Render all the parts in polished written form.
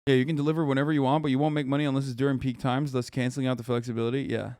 Yeah, you can deliver whenever you want, but you won't make money unless it's during peak times, thus canceling out the flexibility. Yeah.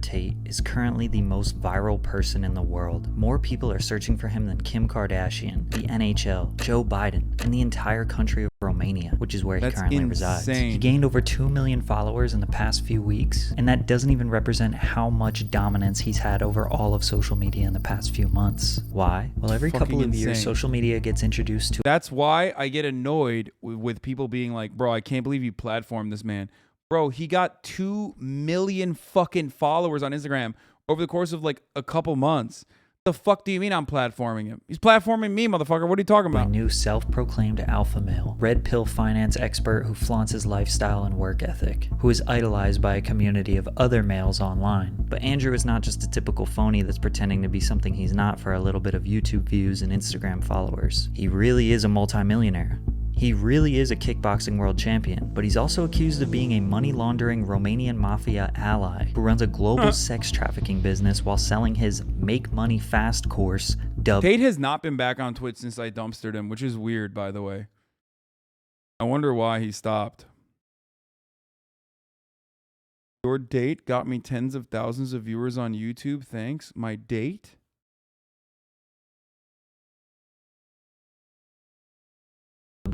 Tate is currently the most viral person in the world. More people are searching for him than Kim Kardashian, the NHL, Joe Biden, and the entire country of Romania, which is where he currently resides. He gained over 2 million followers in the past few weeks, and that doesn't even represent how much dominance he's had over all of social media in the past few months. Why? Well, every couple of years, social media gets introduced to... That's why I get annoyed with people being like, bro, I can't believe you platformed this man. Bro, he got 2 million fucking followers on Instagram over the course of like a couple months. The fuck do you mean I'm platforming him? He's platforming me, motherfucker. What are you talking about? A new self-proclaimed alpha male, red pill finance expert who flaunts his lifestyle and work ethic, who is idolized by a community of other males online. But Andrew is not just a typical phony that's pretending to be something he's not for a little bit of YouTube views and Instagram followers. He really is a multimillionaire. He really is a kickboxing world champion, but he's also accused of being a money-laundering Romanian mafia ally who runs a global sex trafficking business while selling his Make Money Fast course dubbed... Tate has not been back on Twitch since I dumpstered him, which is weird, by the way. I wonder why he stopped. Your date got me tens of thousands of viewers on YouTube. Thanks. My date?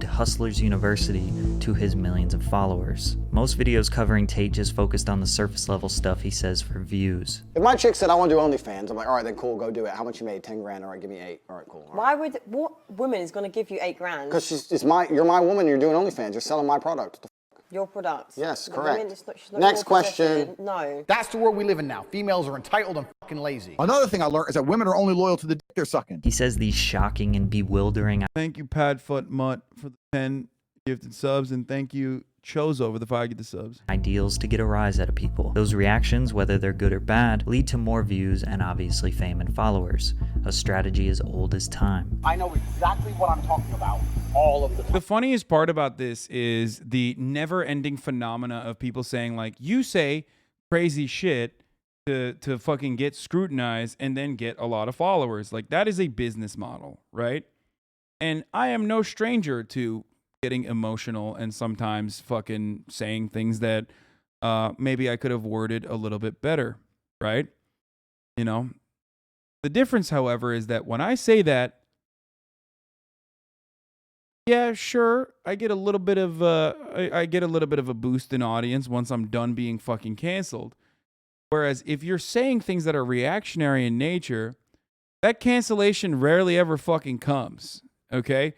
Hustlers University to his millions of followers. Most videos covering Tate just focused on the surface level stuff he says for views. If my chick said I want to do OnlyFans, I'm like, all right, then cool, go do it. How much you made? 10 grand. All right, give me 8. All right, cool. All right. What woman is going to give you 8 grand? Because you're my woman. You're doing OnlyFans. You're selling my product. Your product. Yes, The correct. woman, she's not Next your question. possession. No. That's the world we live in now. Females are entitled and fucking lazy. Another thing I learned is that women are only loyal to the dick they're sucking. He says these shocking and bewildering... Thank you, Padfoot Mutt, for the 10 gifted subs, and thank you, Chozo, for the 5 gifted subs. ...ideals to get a rise out of people. Those reactions, whether they're good or bad, lead to more views and obviously fame and followers. A strategy as old as time. I know exactly what I'm talking about all of the time. The funniest part about this is the never-ending phenomena of people saying, like, you say crazy shit to fucking get scrutinized and then get a lot of followers. Like, that is a business model, right? And I am no stranger to getting emotional and sometimes fucking saying things that maybe I could have worded a little bit better, right? You know? The difference, however, is that when I say that, yeah, sure, I get a little bit of I get a little bit of a boost in audience once I'm done being fucking canceled. Whereas if you're saying things that are reactionary in nature, that cancellation rarely ever fucking comes, okay?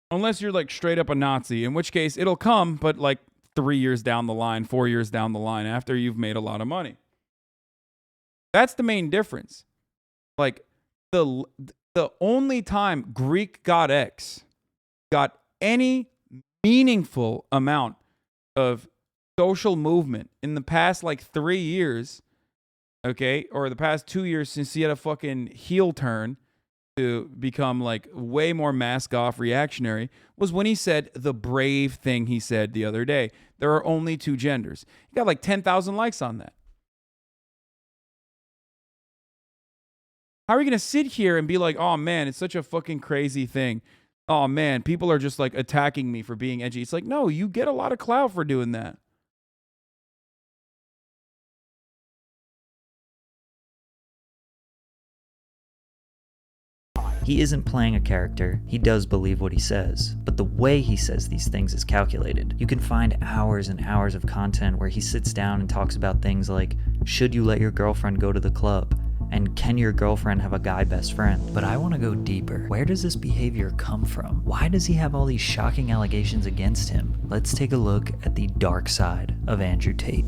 Unless you're like straight up a Nazi, in which case it'll come, but like 3 years down the line, 4 years down the line after you've made a lot of money. That's the main difference. Like the only time Greek God X got any meaningful amount of social movement in the past like 3 years, okay, or the past 2 years since he had a fucking heel turn to become like way more mask off reactionary, was when he said the brave thing he said the other day. There are only 2 genders. He got like 10,000 likes on that. How are you going to sit here and be like, oh man, it's such a fucking crazy thing. Oh man, people are just like attacking me for being edgy. It's like, no, you get a lot of clout for doing that. He isn't playing a character, he does believe what he says, but the way he says these things is calculated. You can find hours and hours of content where he sits down and talks about things like, should you let your girlfriend go to the club? And can your girlfriend have a guy best friend? But I want to go deeper. Where does this behavior come from? Why does he have all these shocking allegations against him? Let's take a look at the dark side of Andrew Tate.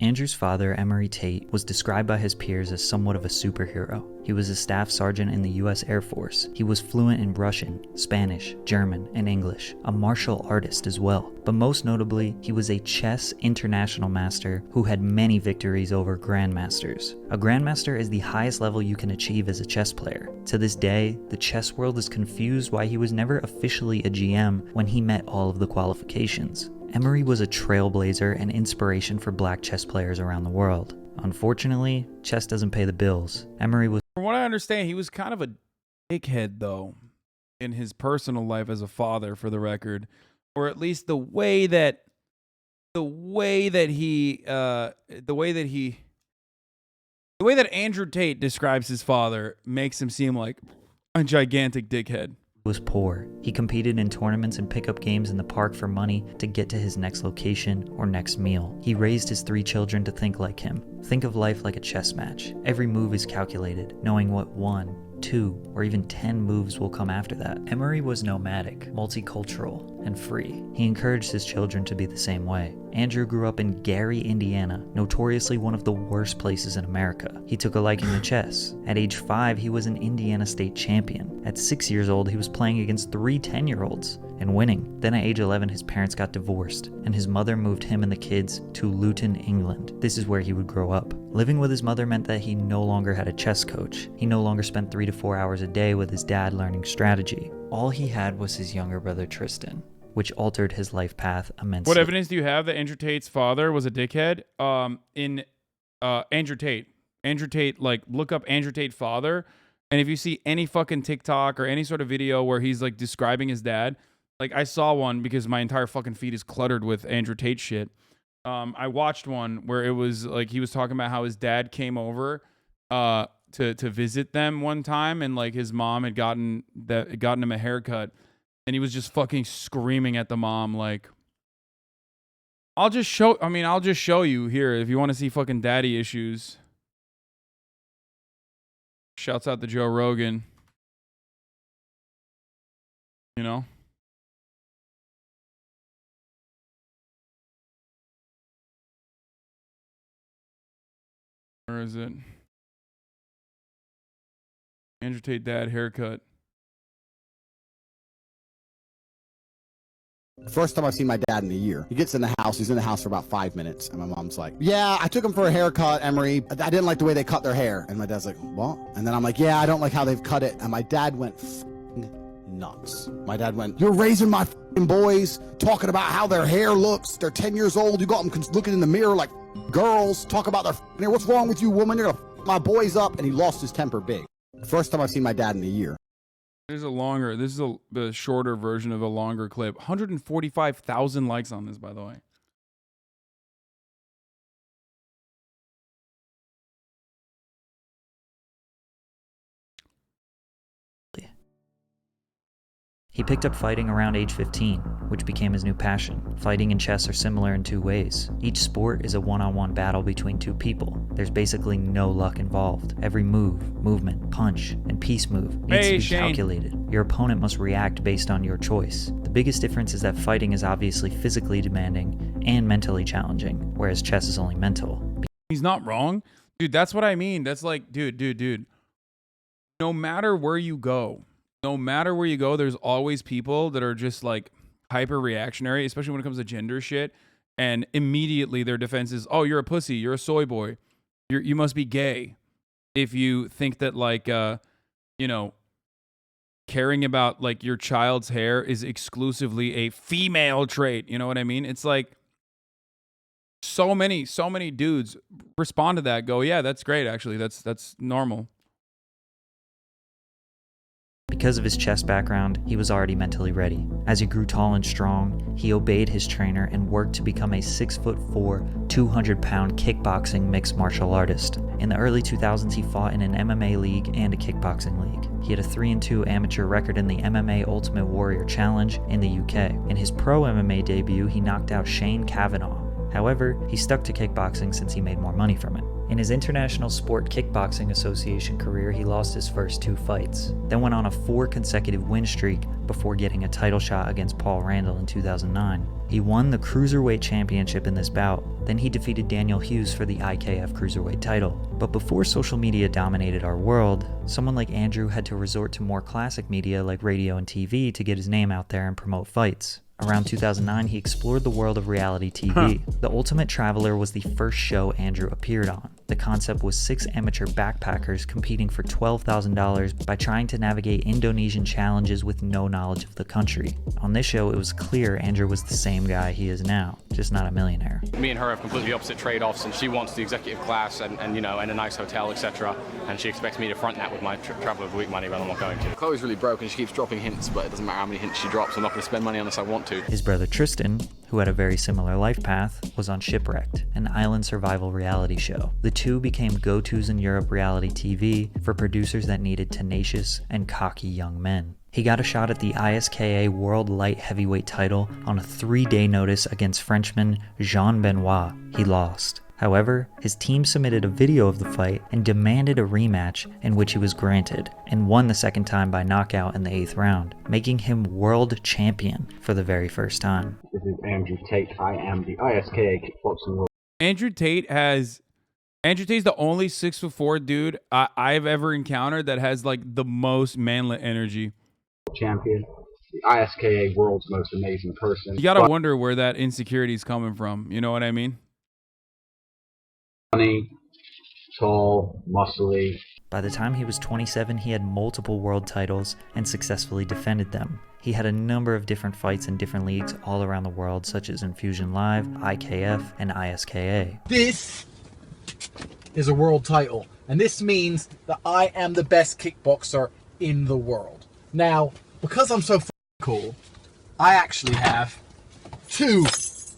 Andrew's father, Emory Tate, was described by his peers as somewhat of a superhero. He was a staff sergeant in the US Air Force. He was fluent in Russian, Spanish, German, and English, a martial artist as well. But most notably, he was a chess international master who had many victories over grandmasters. A grandmaster is the highest level you can achieve as a chess player. To this day, the chess world is confused why he was never officially a GM when he met all of the qualifications. Emory was a trailblazer and inspiration for black chess players around the world. Unfortunately, chess doesn't pay the bills. Emory was... From what I understand, he was kind of a dickhead, though. in his personal life as a father, for the record, or at least the way that Andrew Tate describes his father makes him seem like a gigantic dickhead. Was poor. He competed in tournaments and pickup games in the park for money to get to his next location or next meal. He raised his 3 children to think like him. Think of life like a chess match. Every move is calculated, knowing what 1, 2, or even 10 moves will come after that. Emery was nomadic, multicultural, and free. He encouraged his children to be the same way. Andrew grew up in Gary, Indiana, notoriously one of the worst places in America. He took a liking to chess. At age 5, he was an Indiana state champion. At 6 years old, he was playing against 3 10-year-olds and winning. Then at age 11, his parents got divorced, and his mother moved him and the kids to Luton, England. This is where he would grow up. Living with his mother meant that he no longer had a chess coach. He no longer spent 3 to 4 hours a day with his dad learning strategy. All he had was his younger brother Tristan, which altered his life path immensely. What evidence do you have that Andrew Tate's father was a dickhead? Andrew Tate, like, look up Andrew Tate father, and if you see any fucking TikTok or any sort of video where he's like describing his dad, like I saw one because my entire fucking feed is cluttered with Andrew Tate shit. I watched one where it was like he was talking about how his dad came over to visit them one time, and like his mom had gotten him a haircut, and he was just fucking screaming at the mom like, I'll just show you here if you want to see fucking daddy issues. Shouts out to Joe Rogan. You know? Where is it? Andrew Tate dad haircut. First time I've seen my dad in a year. He gets in the house. He's in the house for about 5 minutes. And my mom's like, yeah, I took him for a haircut, Emery. I didn't like the way they cut their hair. And my dad's like, what? And then I'm like, yeah, I don't like how they've cut it. And my dad went nuts. My dad went, you're raising my boys, talking about how their hair looks. They're 10 years old. You got them looking in the mirror like girls. Talk about their hair. What's wrong with you, woman? You're going to my boys up. And he lost his temper big. First time I've seen my dad in a year. This is a shorter version of a longer clip. 145,000 likes on this, by the way. He picked up fighting around age 15, which became his new passion. Fighting and chess are similar in 2 ways. Each sport is a one-on-one battle between 2 people. There's basically no luck involved. Every move, movement, punch, and piece move needs to be calculated. Your opponent must react based on your choice. The biggest difference is that fighting is obviously physically demanding and mentally challenging, whereas chess is only mental. He's not wrong. Dude, that's what I mean. That's like, dude. No matter where you go, there's always people that are just like hyper reactionary, especially when it comes to gender shit. And immediately their defense is, oh, you're a pussy. You're a soy boy. You must be gay. If you think that like, caring about like your child's hair is exclusively a female trait. You know what I mean? It's like so many dudes respond to that, go, yeah, that's great. Actually, that's normal. Because of his chess background, he was already mentally ready. As he grew tall and strong, he obeyed his trainer and worked to become a 6'4", 200-pound kickboxing mixed martial artist. In the early 2000s, he fought in an MMA league and a kickboxing league. He had a 3-2 amateur record in the MMA Ultimate Warrior Challenge in the UK. In his pro MMA debut, he knocked out Shane Kavanaugh. However, he stuck to kickboxing since he made more money from it. In his International Sport Kickboxing Association career, he lost his first 2 fights, then went on a 4 consecutive win streak before getting a title shot against Paul Randall in 2009. He won the Cruiserweight Championship in this bout, then he defeated Daniel Hughes for the IKF Cruiserweight title. But before social media dominated our world, someone like Andrew had to resort to more classic media like radio and TV to get his name out there and promote fights. Around 2009, he explored the world of reality TV. The Ultimate Traveler was the first show Andrew appeared on. The concept was 6 amateur backpackers competing for $12,000 by trying to navigate Indonesian challenges with no knowledge of the country. On this show, it was clear Andrew was the same guy he is now, just not a millionaire. Me and her have completely opposite trade-offs, and she wants the executive class and you know, and a nice hotel, etc. And she expects me to front that with my travel of the week money, but I'm not going to. Chloe's really broke and she keeps dropping hints, but it doesn't matter how many hints she drops. I'm not going to spend money unless I want to. His brother Tristan, who had a very similar life path, was on Shipwrecked, an island survival reality show. The two became go-tos in Europe reality TV for producers that needed tenacious and cocky young men. He got a shot at the ISKA World Light Heavyweight title on a 3-day notice against Frenchman Jean Benoit. He lost. However, his team submitted a video of the fight and demanded a rematch, in which he was granted, and won the second time by knockout in the 8th round, making him world champion for the very first time. This is Andrew Tate. I am the ISKA Kickboxing World. Andrew Tate's the only 6'4" dude I've ever encountered that has like the most manlet energy. Champion, the ISKA World's most amazing person. You gotta wonder where that insecurity is coming from. You know what I mean? Funny, tall, muscly. By the time he was 27, he had multiple world titles and successfully defended them. He had a number of different fights in different leagues all around the world, such as Infusion Live, IKF, and ISKA. This is a world title, and this means that I am the best kickboxer in the world. Now, because I'm so cool, I actually have 2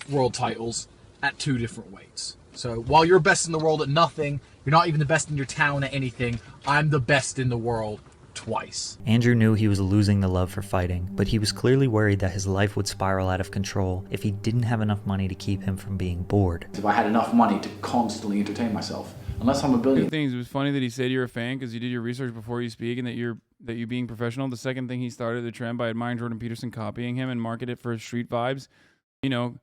world titles at 2 different weights. So while you're best in the world at nothing, you're not even the best in your town at anything, I'm the best in the world twice. Andrew knew he was losing the love for fighting, but he was clearly worried that his life would spiral out of control if he didn't have enough money to keep him from being bored. If I had enough money to constantly entertain myself, unless I'm a billionaire. Things. It was funny that he said you're a fan because you did your research before you speak, and that you being professional. The second thing, he started the trend by admiring Jordan Peterson, copying him, and market it for street vibes. You know,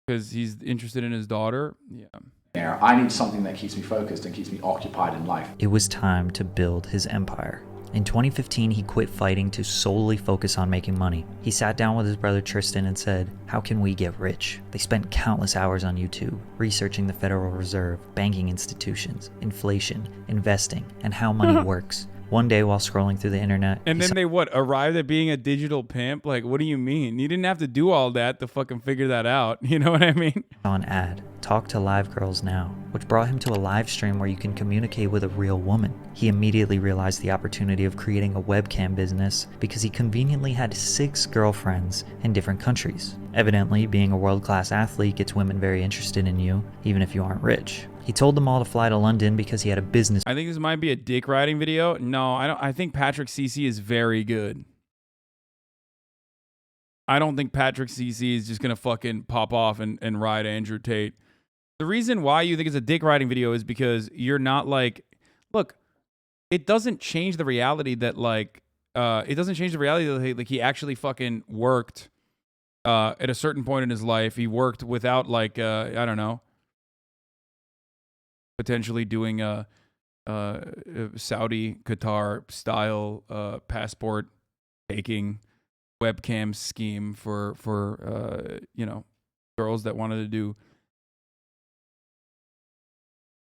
because he's interested in his daughter. Yeah. I need something that keeps me focused and keeps me occupied in life. It was time to build his empire. In 2015, he quit fighting to solely focus on making money. He sat down with his brother Tristan and said, "How can we get rich?" They spent countless hours on YouTube, researching the Federal Reserve, banking institutions, inflation, investing, and how money works. One day while scrolling through the internet... And then they arrived at being a digital pimp? Like, what do you mean? You didn't have to do all that to fucking figure that out. You know what I mean? ...saw an ad, Talk to Live Girls Now, which brought him to a live stream where you can communicate with a real woman. He immediately realized the opportunity of creating a webcam business because he conveniently had 6 girlfriends in different countries. Evidently, being a world-class athlete gets women very interested in you, even if you aren't rich. He told them all to fly to London because he had a business. I think this might be a dick riding video. No, I don't. I think Patrick CC is very good. I don't think Patrick CC is just gonna fucking pop off and ride Andrew Tate. The reason why you think it's a dick riding video is because you're not like, look, it doesn't change the reality that like, he actually fucking worked at a certain point in his life. He worked without like, I don't know, potentially doing a Saudi Qatar style passport taking webcam scheme for you know, girls that wanted to do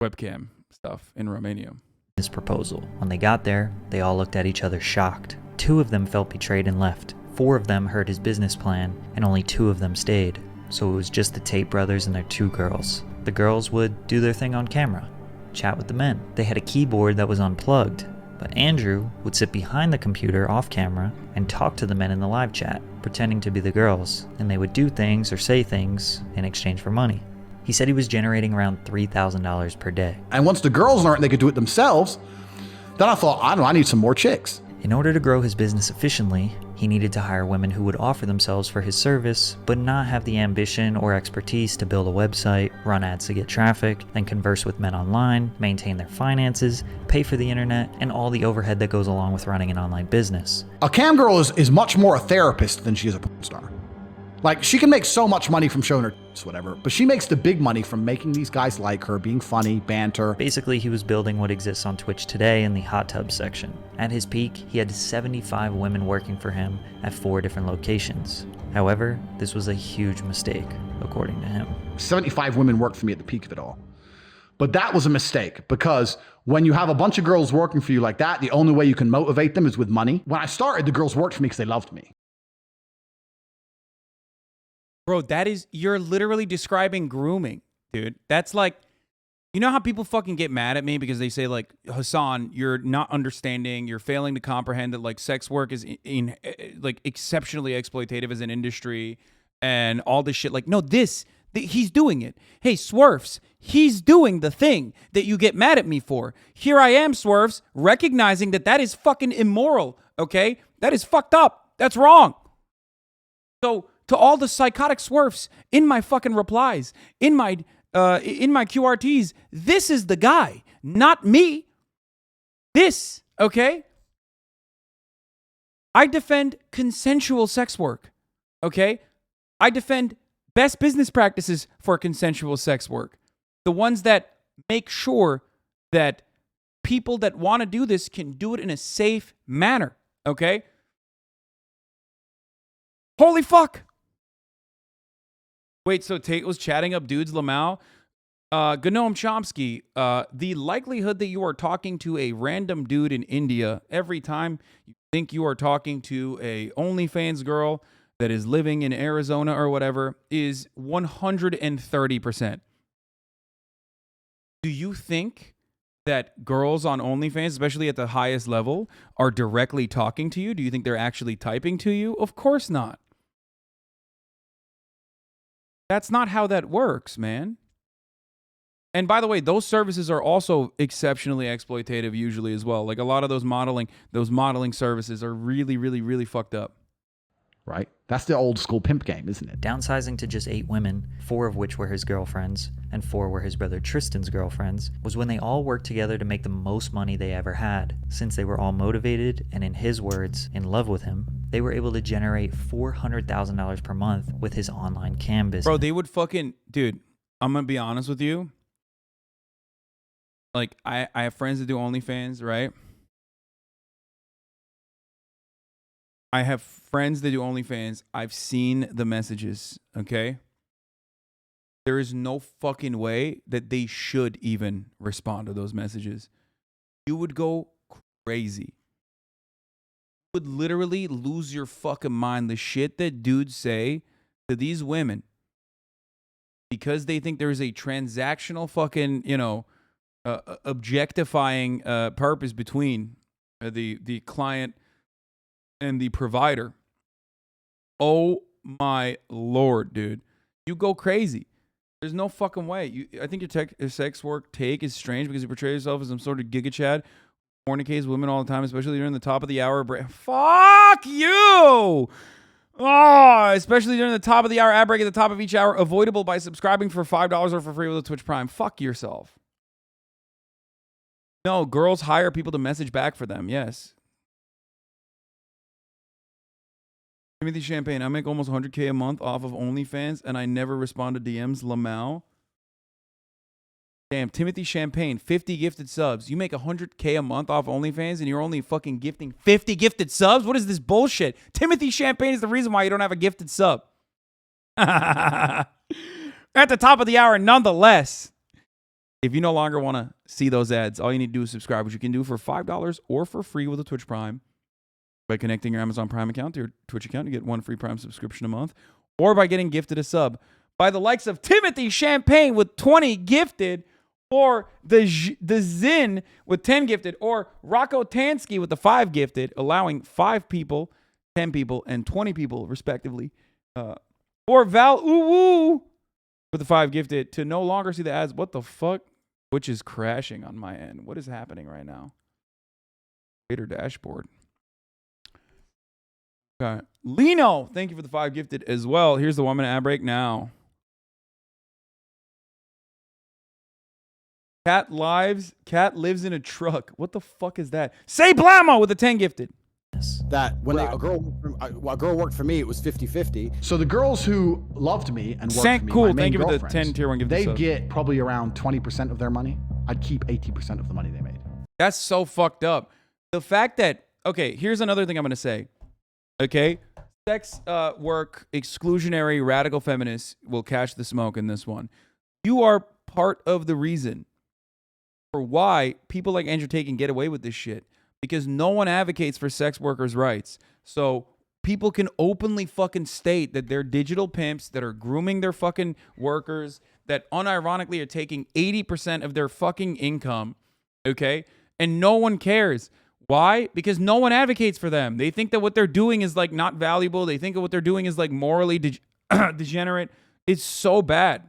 webcam stuff in Romania. His proposal. When they got there, they all looked at each other shocked. 2 of them felt betrayed and left. 4 of them heard his business plan, and only 2 of them stayed. So it was just the Tate brothers and their 2 girls. The girls would do their thing on camera, chat with the men. They had a keyboard that was unplugged, but Andrew would sit behind the computer off camera and talk to the men in the live chat, pretending to be the girls, and they would do things or say things in exchange for money. He said he was generating around $3,000 per day. And once the girls learned they could do it themselves, then I thought, I need some more chicks. In order to grow his business efficiently, he needed to hire women who would offer themselves for his service, but not have the ambition or expertise to build a website, run ads to get traffic, then converse with men online, maintain their finances, pay for the internet, and all the overhead that goes along with running an online business. A cam girl is much more a therapist than she is a porn star. Like, she can make so much money from showing her whatever, but she makes the big money from making these guys like her, being funny, banter. Basically, he was building what exists on Twitch today in the hot tub section. At his peak, he had 75 women working for him at 4 different locations. However, this was a huge mistake, according to him. 75 women worked for me at the peak of it all. But that was a mistake because when you have a bunch of girls working for you like that, the only way you can motivate them is with money. When I started, the girls worked for me because they loved me. Bro, you're literally describing grooming, dude. That's like, you know how people fucking get mad at me because they say like, Hasan, you're not understanding, you're failing to comprehend that like sex work is like exceptionally exploitative as an industry and all this shit. Like, no, he's doing it. Hey, Swerfs, he's doing the thing that you get mad at me for. Here I am, Swerfs, recognizing that is fucking immoral, okay? That is fucked up. That's wrong. So to all the psychotic Swerfs in my fucking replies, in my QRTs, this is the guy, not me. This, okay? I defend consensual sex work, okay? I defend best business practices for consensual sex work. The ones that make sure that people that want to do this can do it in a safe manner, okay? Holy fuck. Wait, so Tate was chatting up dudes, Lamau? Gnome Chomsky, the likelihood that you are talking to a random dude in India every time you think you are talking to a OnlyFans girl that is living in Arizona or whatever is 130%. Do you think that girls on OnlyFans, especially at the highest level, are directly talking to you? Do you think they're actually typing to you? Of course not. That's not how that works, man. And by the way, those services are also exceptionally exploitative usually as well. Like a lot of those modeling services are really, really, really fucked up. Right? That's the old school pimp game, isn't it? Downsizing to just 8 women, 4 of which were his girlfriends, and 4 were his brother Tristan's girlfriends, was when they all worked together to make the most money they ever had. Since they were all motivated and, in his words, in love with him, they were able to generate $400,000 per month with his online cam business. Bro, they would fucking... Dude, I'm going to be honest with you. Like, I have friends that do OnlyFans, right? I have friends that do OnlyFans. I've seen the messages, okay? There is no fucking way that they should even respond to those messages. You would go crazy. You would literally lose your fucking mind. The shit that dudes say to these women because they think there's a transactional fucking, objectifying purpose between the client and the provider. Oh my Lord, dude. You go crazy. There's no fucking way. I think your sex work take is strange because you portray yourself as some sort of giga chad, fornicates women all the time, especially during the top of the hour break. Fuck you! Oh, especially during the top of the hour ad break at the top of each hour, avoidable by subscribing for $5 or for free with a Twitch Prime. Fuck yourself. No, girls hire people to message back for them. Yes. Timothy Champagne, I make almost 100K a month off of OnlyFans, and I never respond to DMs. Lamau. Damn, Timothy Champagne, 50 gifted subs. You make 100K a month off OnlyFans, and you're only fucking gifting 50 gifted subs? What is this bullshit? Timothy Champagne is the reason why you don't have a gifted sub. At the top of the hour, nonetheless. If you no longer want to see those ads, all you need to do is subscribe, which you can do for $5 or for free with a Twitch Prime. By connecting your Amazon Prime account to your Twitch account, you get 1 free Prime subscription a month. Or by getting gifted a sub by the likes of Timothy Champagne with 20 gifted, or the Zin with 10 gifted, or Rocco Tansky with the 5 gifted, allowing 5 people, 10 people, and 20 people, respectively. Or Val Uwu with the 5 gifted to no longer see the ads. What the fuck? Which is crashing on my end. What is happening right now? Creator dashboard. Okay. Lino, thank you for the 5 gifted as well. Here's the 1 minute ad break now. Cat lives in a truck. What the fuck is that? Say Blamo with the 10 gifted. That when a girl worked for me, it was 50-50. So the girls who loved me and worked for me, cool. my main Thank you for the girlfriends, 10 tier 1 gifted. They'd get probably around 20% of their money. I'd keep 80% of the money they made. That's so fucked up. The fact that, okay, here's another thing I'm going to say. Okay? Sex work, exclusionary, radical feminists will catch the smoke in this one. You are part of the reason for why people like Andrew Tate can get away with this shit. Because no one advocates for sex workers' rights. So people can openly fucking state that they're digital pimps that are grooming their fucking workers, that unironically are taking 80% of their fucking income, okay? And no one cares. Why? Because no one advocates for them. They think that what they're doing is like not valuable. They think that what they're doing is like morally degenerate. It's so bad.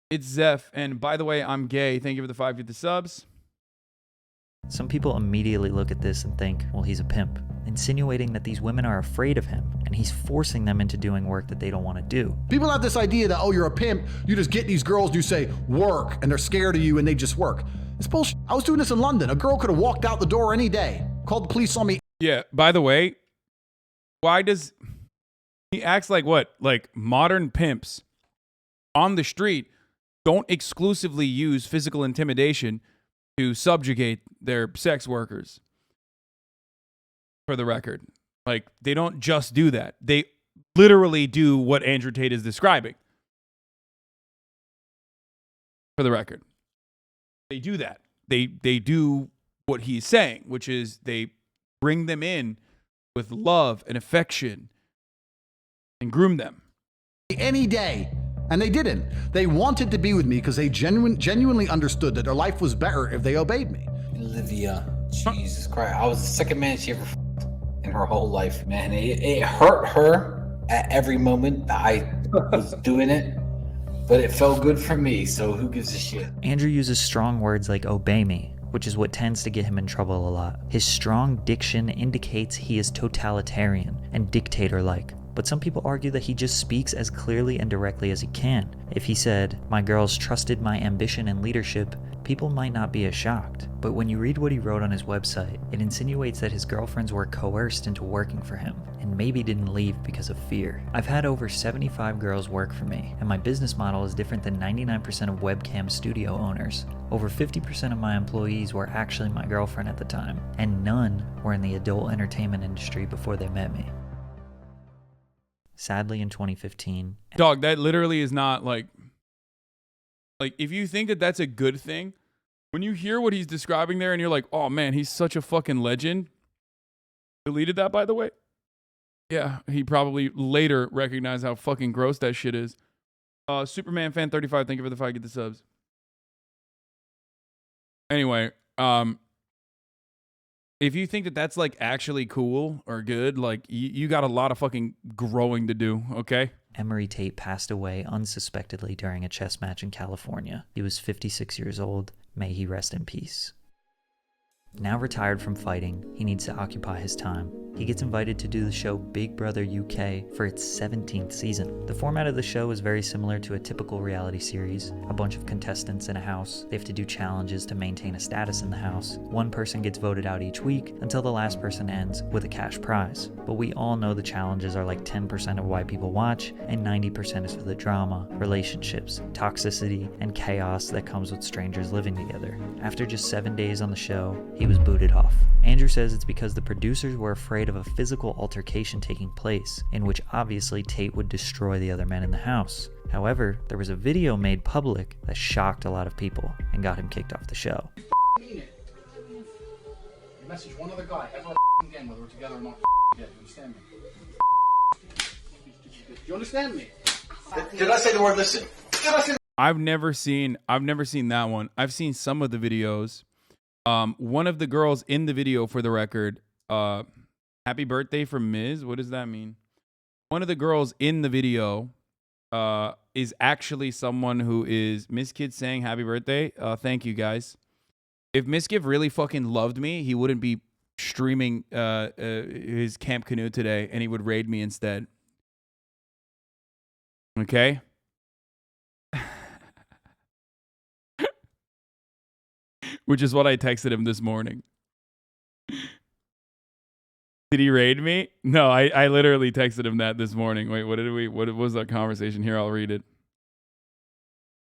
It's Zeph, and by the way, I'm gay. Thank you for the 550 subs. Some people immediately look at this and think, well, he's a pimp, insinuating that these women are afraid of him, and he's forcing them into doing work that they don't want to do. People have this idea that, oh, you're a pimp, you just get these girls, you say, work, and they're scared of you, and they just work. It's bullshit. I was doing this in London. A girl could have walked out the door any day, called the police on me. Yeah, by the way, why does he acts like what? Like modern pimps on the street don't exclusively use physical intimidation to subjugate their sex workers. For the record, like they don't just do that. They literally do what Andrew Tate is describing. For the record, they do that. They do what he's saying, which is they bring them in with love and affection and groom them. Any day. And they didn't. They wanted to be with me because they genuinely understood that their life was better if they obeyed me. Olivia, Jesus Christ. I was the second man she ever in her whole life, man. It hurt her at every moment that I was doing it, but it felt good for me, so who gives a shit? Andrew uses strong words like obey me, which is what tends to get him in trouble a lot. His strong diction indicates he is totalitarian and dictator-like. But some people argue that he just speaks as clearly and directly as he can. If he said, "My girls trusted my ambition and leadership," people might not be as shocked. But when you read what he wrote on his website, it insinuates that his girlfriends were coerced into working for him, and maybe didn't leave because of fear. I've had over 75 girls work for me, and my business model is different than 99% of webcam studio owners. Over 50% of my employees were actually my girlfriend at the time, and none were in the adult entertainment industry before they met me. Sadly, in 2015... Dog, that literally is not like if you think that that's a good thing, when you hear what he's describing there and you're like, oh man, he's such a fucking legend. Deleted that, by the way? Yeah, he probably later recognized how fucking gross that shit is. Superman fan 35, thank you for the 5, get the subs. Anyway, if you think that that's like actually cool or good, like you got a lot of fucking growing to do, okay? Emery Tate passed away unsuspectedly during a chess match in California. He was 56 years old. May he rest in peace. Now retired from fighting, he needs to occupy his time. He gets invited to do the show Big Brother UK for its 17th season. The format of the show is very similar to a typical reality series. A bunch of contestants in a house. They have to do challenges to maintain a status in the house. One person gets voted out each week until the last person ends with a cash prize. But we all know the challenges are like 10% of why people watch, and 90% is for the drama, relationships, toxicity, and chaos that comes with strangers living together. After just 7 days on the show, he was booted off. Andrew says it's because the producers were afraid of a physical altercation taking place, in which obviously Tate would destroy the other men in the house. However, there was a video made public that shocked a lot of people and got him kicked off the show. You message one other guy ever again, whether we're together or not. You understand me? Do you understand me? Did I say the word listen? I've never seen that one. I've seen some of the videos. One of the girls in the video, for the record, happy birthday from Ms. What does that mean? One of the girls in the video is actually someone who is Miss Kid saying happy birthday. Thank you guys. If Miss Giv really fucking loved me, he wouldn't be streaming his Camp Canoe today, and he would raid me instead. Okay? Which is what I texted him this morning. Did he raid me? No, I literally texted him that this morning. Wait, what was that conversation? Here, I'll read it.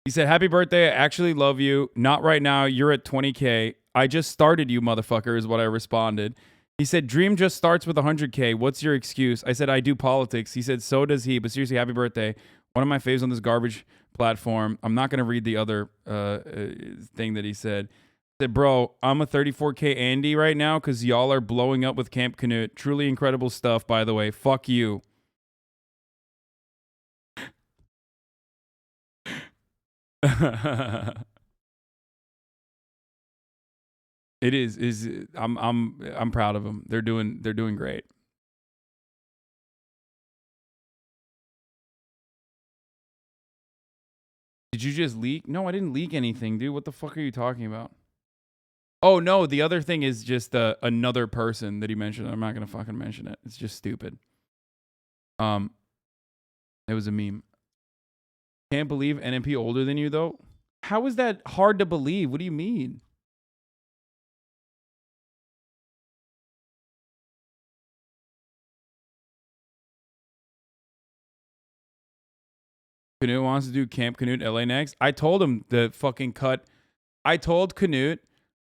He said, happy birthday, I actually love you. Not right now, you're at 20K. I just started you, motherfucker, is what I responded. He said, dream just starts with 100K. What's your excuse? I said, I do politics. He said, so does he, but seriously, happy birthday. One of my faves on this garbage platform. I'm not gonna read the other thing that he said. He said, bro, I'm a 34K Andy right now because y'all are blowing up with Camp Canute. Truly incredible stuff, by the way. Fuck you. It is I'm proud of them. They're doing great. Did you just leak? No, I didn't leak anything, dude. What the fuck are you talking about? Oh no, the other thing is just another person that he mentioned. I'm not gonna fucking mention it. It's just stupid. It was a meme. Can't believe NMP older than you though. How is that hard to believe? What do you mean? Canute wants to do Camp Canute LA next. I told him the fucking cut. I told Canute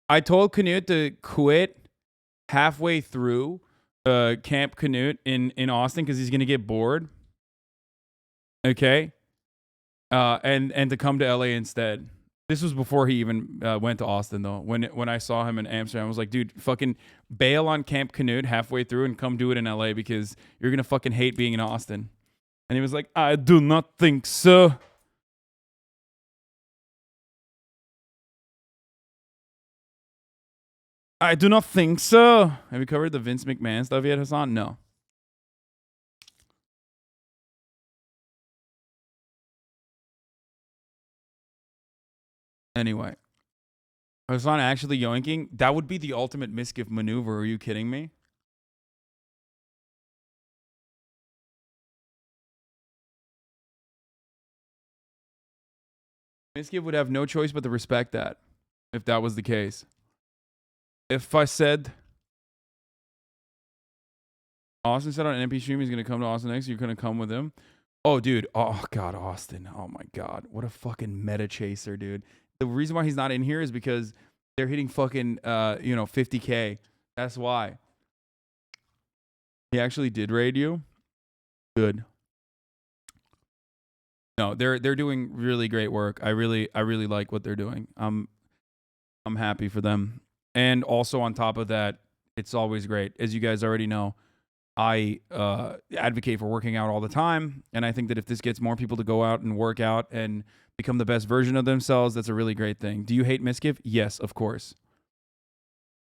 to quit halfway through Camp Canute in Austin because he's gonna get bored. Okay. And to come to LA instead. This was before he even went to Austin though. When I saw him in Amsterdam, I was like, dude, fucking bail on Camp Canute halfway through and come do it in LA because you're gonna fucking hate being in Austin. And he was like, I do not think so. I do not think so. Have you covered the Vince McMahon stuff yet, Hasan? No. Anyway. Hasan actually yoinking? That would be the ultimate misgift maneuver. Are you kidding me? Misgift would have no choice but to respect that if that was the case. If I said Austin said on NP stream he's going to come to Austin next, you're going to come with him? Oh, dude. Oh, God, Austin. Oh, my God. What a fucking meta chaser, dude. The reason why he's not in here is because they're hitting fucking, 50K. That's why. He actually did raid you? Good. No, they're doing really great work. I really like what they're doing. I'm happy for them. And also on top of that, it's always great. As you guys already know, I advocate for working out all the time, and I think that if this gets more people to go out and work out and become the best version of themselves, that's a really great thing. Do you hate Misgift? Yes, of course.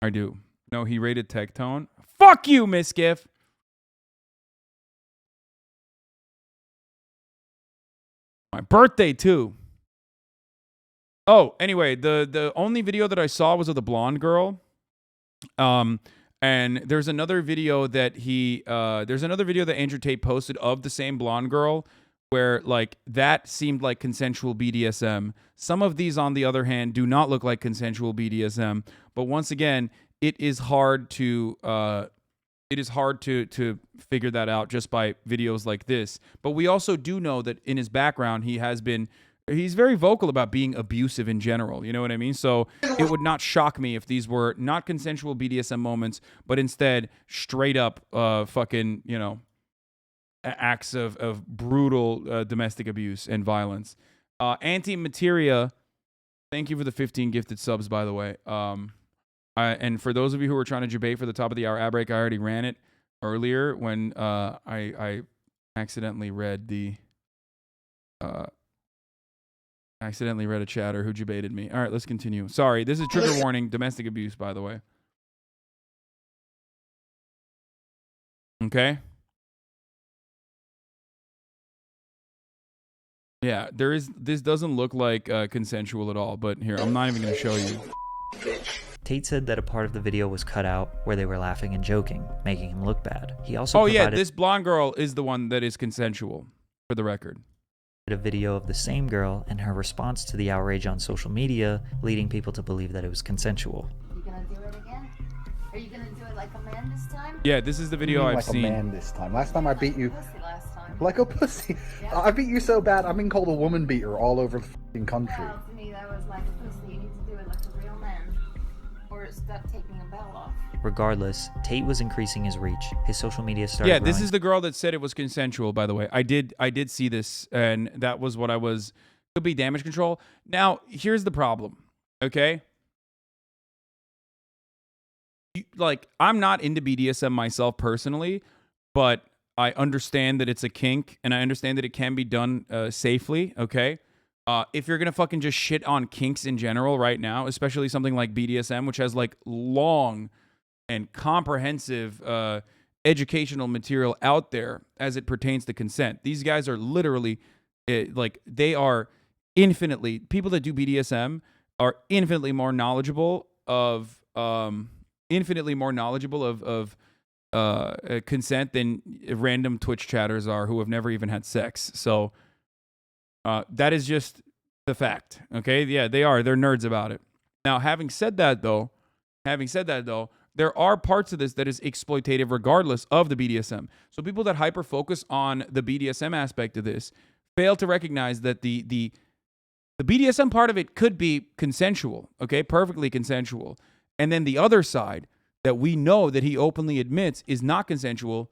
I do. No, he rated Tech Tone. Fuck you, Misgift. My birthday too. Oh, anyway, the only video that I saw was of the blonde girl. And there's another video that Andrew Tate posted of the same blonde girl where like that seemed like consensual BDSM. Some of these, on the other hand, do not look like consensual BDSM. But once again, it is hard to figure that out just by videos like this. But we also do know that in his background, he's very vocal about being abusive in general. You know what I mean? So it would not shock me if these were not consensual BDSM moments, but instead straight up fucking, acts of brutal domestic abuse and violence. Anti-Materia, thank you for the 15 gifted subs, by the way. And for those of you who were trying to debate for the top of the hour ad break, I already ran it earlier when I accidentally read a chatter who debated me. All right, let's continue. Sorry, this is trigger warning, domestic abuse, by the way. Okay. Yeah, this doesn't look like consensual at all, but here, I'm not even going to show you. Tate said that a part of the video was cut out where they were laughing and joking, making him look bad. He also provided this blonde girl is the one that is consensual, for the record. A video of the same girl and her response to the outrage on social media, leading people to believe that it was consensual. Are you gonna do it again? Are you gonna do it like a man this time? Yeah, this is the video I've seen. Like a man this time. Last time I beat you Last time. like a pussy. Yeah. I beat you so bad I've been called a woman beater all over the f***ing country. Well, to me that was like a pussy. You need to do it like a real man. Or or stuff taking a belt off. Regardless, Tate was increasing his reach. His social media started Yeah, this growing. is the girl that said it was consensual, by the way. I did see this, and that was what I was... Could be damage control. Now, here's the problem, okay? Like, I'm not into BDSM myself personally, but I understand that it's a kink, and I understand that it can be done safely, okay? If you're gonna fucking just shit on kinks in general right now, especially something like BDSM, which has like long and comprehensive educational material out there as it pertains to consent. These guys are literally they are infinitely, people that do BDSM are infinitely more knowledgeable of consent than random Twitch chatters are who have never even had sex. So that is just the fact. Okay, yeah, they are. They're nerds about it. Now, having said that though, there are parts of this that is exploitative regardless of the BDSM. So people that hyper focus on the BDSM aspect of this fail to recognize that the BDSM part of it could be consensual, okay? Perfectly consensual. And then the other side that we know that he openly admits is not consensual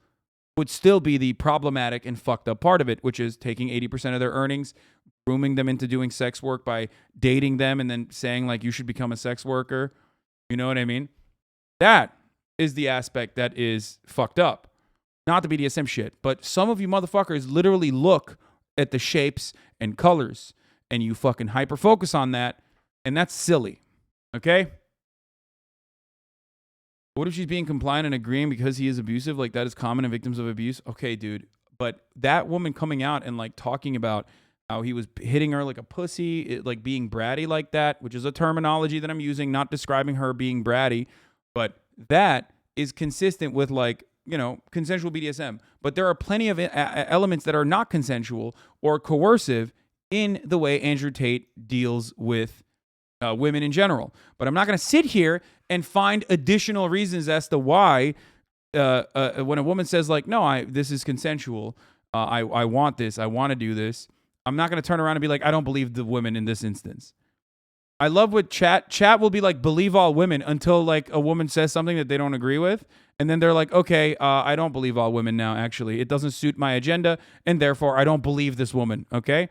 would still be the problematic and fucked up part of it, which is taking 80% of their earnings, grooming them into doing sex work by dating them and then saying like you should become a sex worker. You know what I mean? That is the aspect that is fucked up. Not the BDSM shit, but some of you motherfuckers literally look at the shapes and colors and you fucking hyper focus on that, and that's silly. Okay? What if she's being compliant and agreeing because he is abusive? Like, that is common in victims of abuse. Okay, dude. But that woman coming out and like talking about how he was hitting her like a pussy, like being bratty like that, which is a terminology that I'm using, not describing her being bratty, but that is consistent with like, you know, consensual BDSM. But there are plenty of elements that are not consensual or coercive in the way Andrew Tate deals with women in general. But I'm not going to sit here and find additional reasons as to why when a woman says like, no, this is consensual. I want this. I want to do this. I'm not going to turn around and be like, I don't believe the women in this instance. I love what chat will be like, believe all women until like a woman says something that they don't agree with. And then they're like, okay, I don't believe all women now, actually. It doesn't suit my agenda. And therefore, I don't believe this woman. Okay?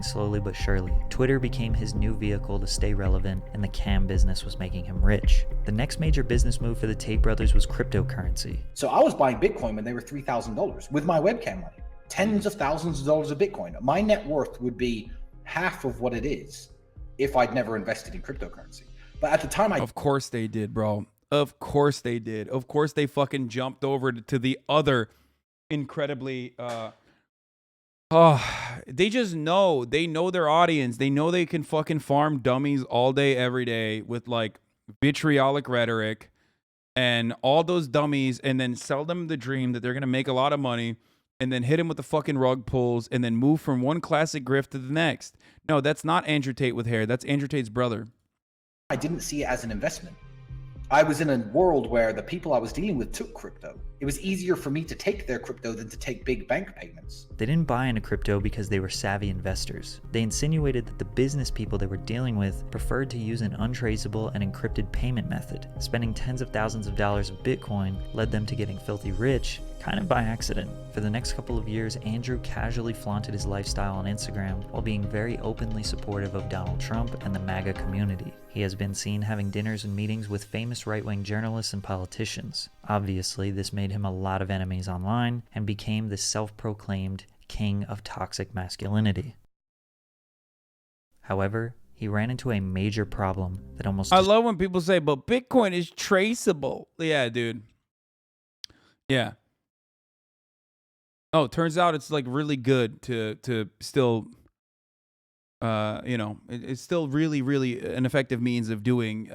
Slowly but surely, Twitter became his new vehicle to stay relevant, and the cam business was making him rich. The next major business move for the Tate brothers was cryptocurrency. So I was buying Bitcoin when they were $3,000 with my webcam money. Tens of thousands of dollars of Bitcoin. My net worth would be half of what it is if I'd never invested in cryptocurrency. But at the time, Of course they did, bro. Of course they did. Of course they fucking jumped over to the other incredibly... they just know. They know their audience. They know they can fucking farm dummies all day, every day with like vitriolic rhetoric and all those dummies, and then sell them the dream that they're going to make a lot of money and then hit them with the fucking rug pulls and then move from one classic grift to the next. No, that's not Andrew Tate with hair. That's Andrew Tate's brother. I didn't see it as an investment. I was in a world where the people I was dealing with took crypto. It was easier for me to take their crypto than to take big bank payments. They didn't buy into crypto because they were savvy investors. They insinuated that the business people they were dealing with preferred to use an untraceable and encrypted payment method. Spending tens of thousands of dollars of Bitcoin led them to getting filthy rich, kind of by accident. For the next couple of years, Andrew casually flaunted his lifestyle on Instagram while being very openly supportive of Donald Trump and the MAGA community. He has been seen having dinners and meetings with famous right-wing journalists and politicians. Obviously, this made him a lot of enemies online and became the self-proclaimed king of toxic masculinity. However, he ran into a major problem that almost... I love when people say, but Bitcoin is traceable. Yeah, dude. Yeah. Oh, turns out it's like really good to still... it's still really, really an effective means of doing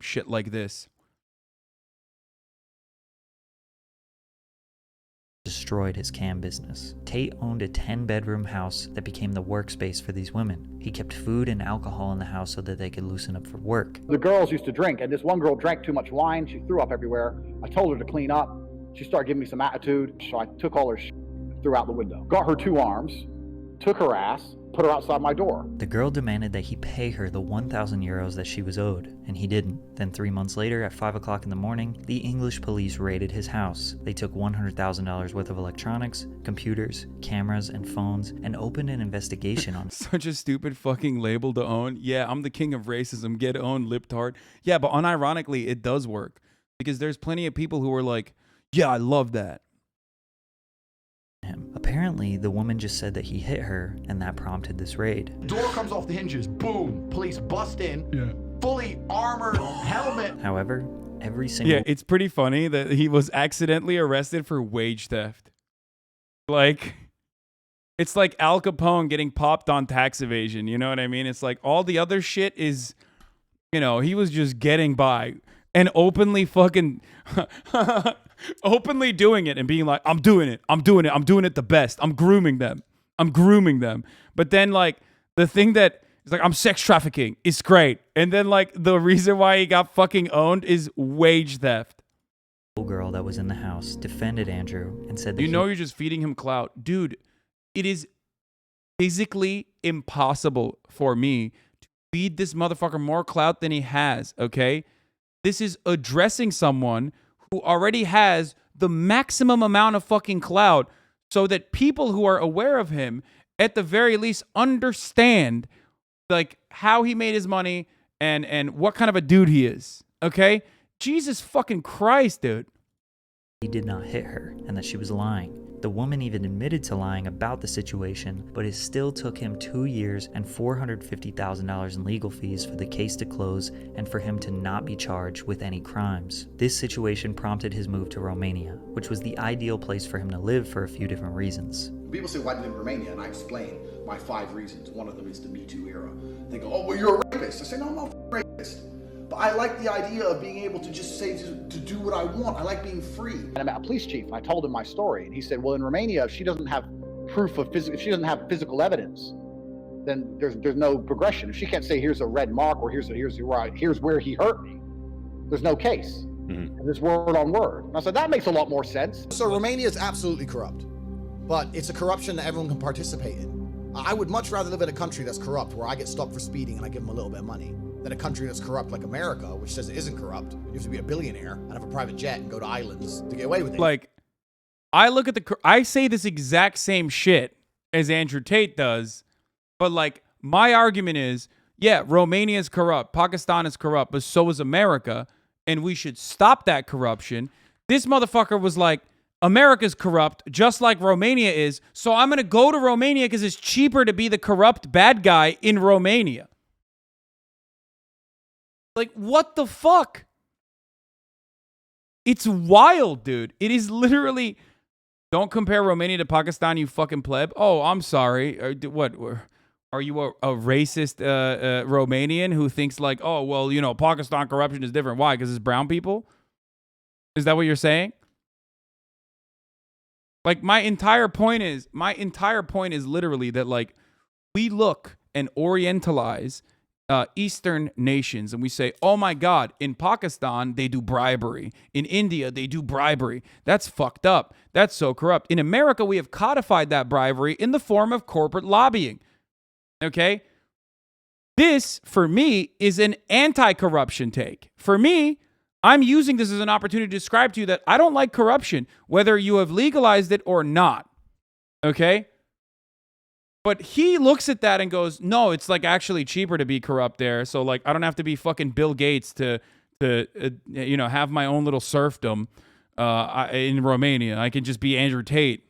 shit like this. Destroyed his cam business. Tate owned a 10-bedroom house that became the workspace for these women. He kept food and alcohol in the house so that they could loosen up for work. The girls used to drink, and this one girl drank too much wine. She threw up everywhere. I told her to clean up. She started giving me some attitude, so I took all her threw out the window. Got her 2 arms, took her ass, put her outside my door. The girl demanded that he pay her the 1,000 euros that she was owed, and he didn't. Then 3 months later, at 5 o'clock in the morning, the English police raided his house. They took $100,000 worth of electronics, computers, cameras, and phones, and opened an investigation on Such a stupid fucking label to own. Yeah, I'm the king of racism. Get owned, libtard. Yeah, but unironically, it does work. Because there's plenty of people who are like, yeah, I love that. him. Apparently, the woman just said that he hit her, and that prompted this raid. Door comes off the hinges. Boom. Police bust in. Yeah. Fully armored helmet. However, every single... Yeah, it's pretty funny that he was accidentally arrested for wage theft. Like, it's like Al Capone getting popped on tax evasion. You know what I mean? It's like all the other shit is, you know, he was just getting by and openly fucking... openly doing it and being like, I'm doing it the best. I'm grooming them. But then, like, the thing that is like, I'm sex trafficking, it's great. And then, like, the reason why he got fucking owned is wage theft. Girl that was in the house defended Andrew and said that you're just feeding him clout. Dude, it is physically impossible for me to feed this motherfucker more clout than he has, okay? This is addressing someone who already has the maximum amount of fucking clout so that people who are aware of him at the very least understand like how he made his money and what kind of a dude he is. Okay? Jesus fucking Christ, dude. he did not hit her and that she was lying. The woman even admitted to lying about the situation, but it still took him 2 years and $450,000 in legal fees for the case to close and for him to not be charged with any crimes. This situation prompted his move to Romania, which was the ideal place for him to live for a few different reasons. People say, why did you live in Romania? And I explain my 5 reasons. One of them is the Me Too era. They go, oh, well, you're a rapist. I say, no, I'm not a rapist. But I like the idea of being able to just say, to do what I want. I like being free. And I met a police chief, and I told him my story. And he said, well, in Romania, if she doesn't have proof of if she doesn't have physical evidence, then there's no progression. If she can't say, here's a red mark, or here's where he hurt me, there's no case. Mm-hmm. And there's word on word. And I said, that makes a lot more sense. So Romania is absolutely corrupt, but it's a corruption that everyone can participate in. I would much rather live in a country that's corrupt, where I get stopped for speeding and I give them a little bit of money, than a country that's corrupt like America, which says it isn't corrupt. You have to be a billionaire and have a private jet and go to islands to get away with it. Like, I say this exact same shit as Andrew Tate does, but like, my argument is, yeah, Romania is corrupt, Pakistan is corrupt, but so is America, and we should stop that corruption. This motherfucker was like, America's corrupt, just like Romania is, so I'm gonna go to Romania because it's cheaper to be the corrupt bad guy in Romania. Like, what the fuck? It's wild, dude. It is literally... Don't compare Romania to Pakistan, you fucking pleb. Oh, I'm sorry. What? Are you a racist Romanian who thinks like, oh, well, you know, Pakistan corruption is different. Why? Because it's brown people? Is that what you're saying? Like, my entire point is literally that, like, we look and orientalize Eastern nations, and we say, oh my God, in Pakistan, they do bribery. In India, they do bribery. That's fucked up. That's so corrupt. In America, we have codified that bribery in the form of corporate lobbying. Okay? This, for me, is an anti-corruption take. For me, I'm using this as an opportunity to describe to you that I don't like corruption, whether you have legalized it or not. Okay? But he looks at that and goes, no, it's like actually cheaper to be corrupt there. So like, I don't have to be fucking Bill Gates to you know, have my own little serfdom in Romania. I can just be Andrew Tate.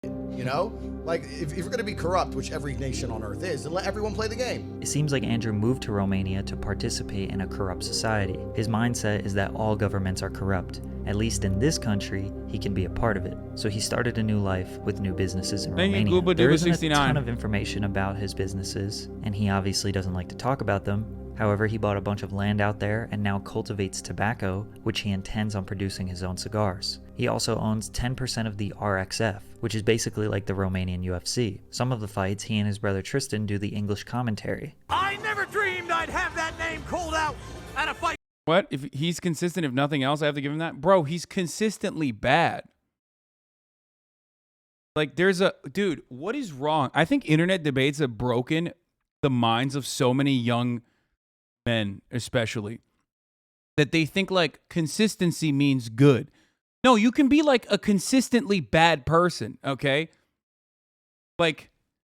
You know? Like, if you're going to be corrupt, which every nation on earth is, then let everyone play the game. It seems like Andrew moved to Romania to participate in a corrupt society. His mindset is that all governments are corrupt. At least in this country, he can be a part of it. So he started a new life with new businesses in Romania. There isn't a ton of information about his businesses, and he obviously doesn't like to talk about them. However, he bought a bunch of land out there and now cultivates tobacco, which he intends on producing his own cigars. He also owns 10% of the RXF, which is basically like the Romanian UFC. Some of the fights, he and his brother Tristan do the English commentary. I never dreamed I'd have that name called out at a fight. What? If he's consistent, if nothing else, I have to give him that? Bro, he's consistently bad. Like, dude, what is wrong? I think internet debates have broken the minds of so many young men, especially, that they think like consistency means good. No, you can be like a consistently bad person, okay? Like,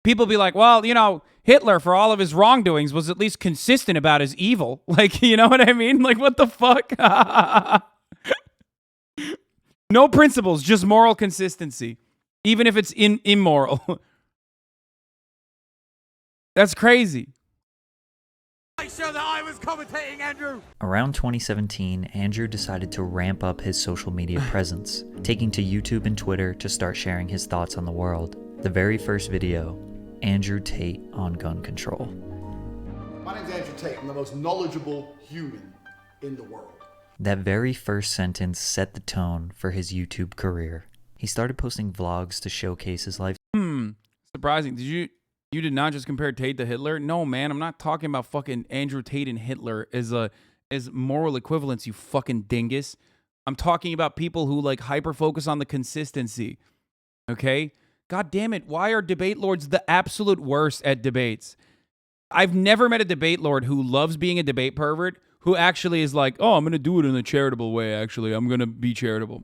people be like, well, you know, Hitler, for all of his wrongdoings, was at least consistent about his evil. Like, you know what I mean? Like, what the fuck? No principles, just moral consistency, even if it's immoral. That's crazy. Make sure that I was commentating, Andrew. Around 2017, Andrew decided to ramp up his social media presence, taking to YouTube and Twitter to start sharing his thoughts on the world. The very first video, Andrew Tate on gun control. My name's Andrew Tate. I'm the most knowledgeable human in the world. That very first sentence set the tone for his YouTube career. He started posting vlogs to showcase his life. Surprising. You did not just compare Tate to Hitler? No, man, I'm not talking about fucking Andrew Tate and Hitler as moral equivalents, you fucking dingus. I'm talking about people who like hyper focus on the consistency. Okay? God damn it, why are debate lords the absolute worst at debates? I've never met a debate lord who loves being a debate pervert who actually is like, oh, I'm going to do it in a charitable way, actually. I'm going to be charitable.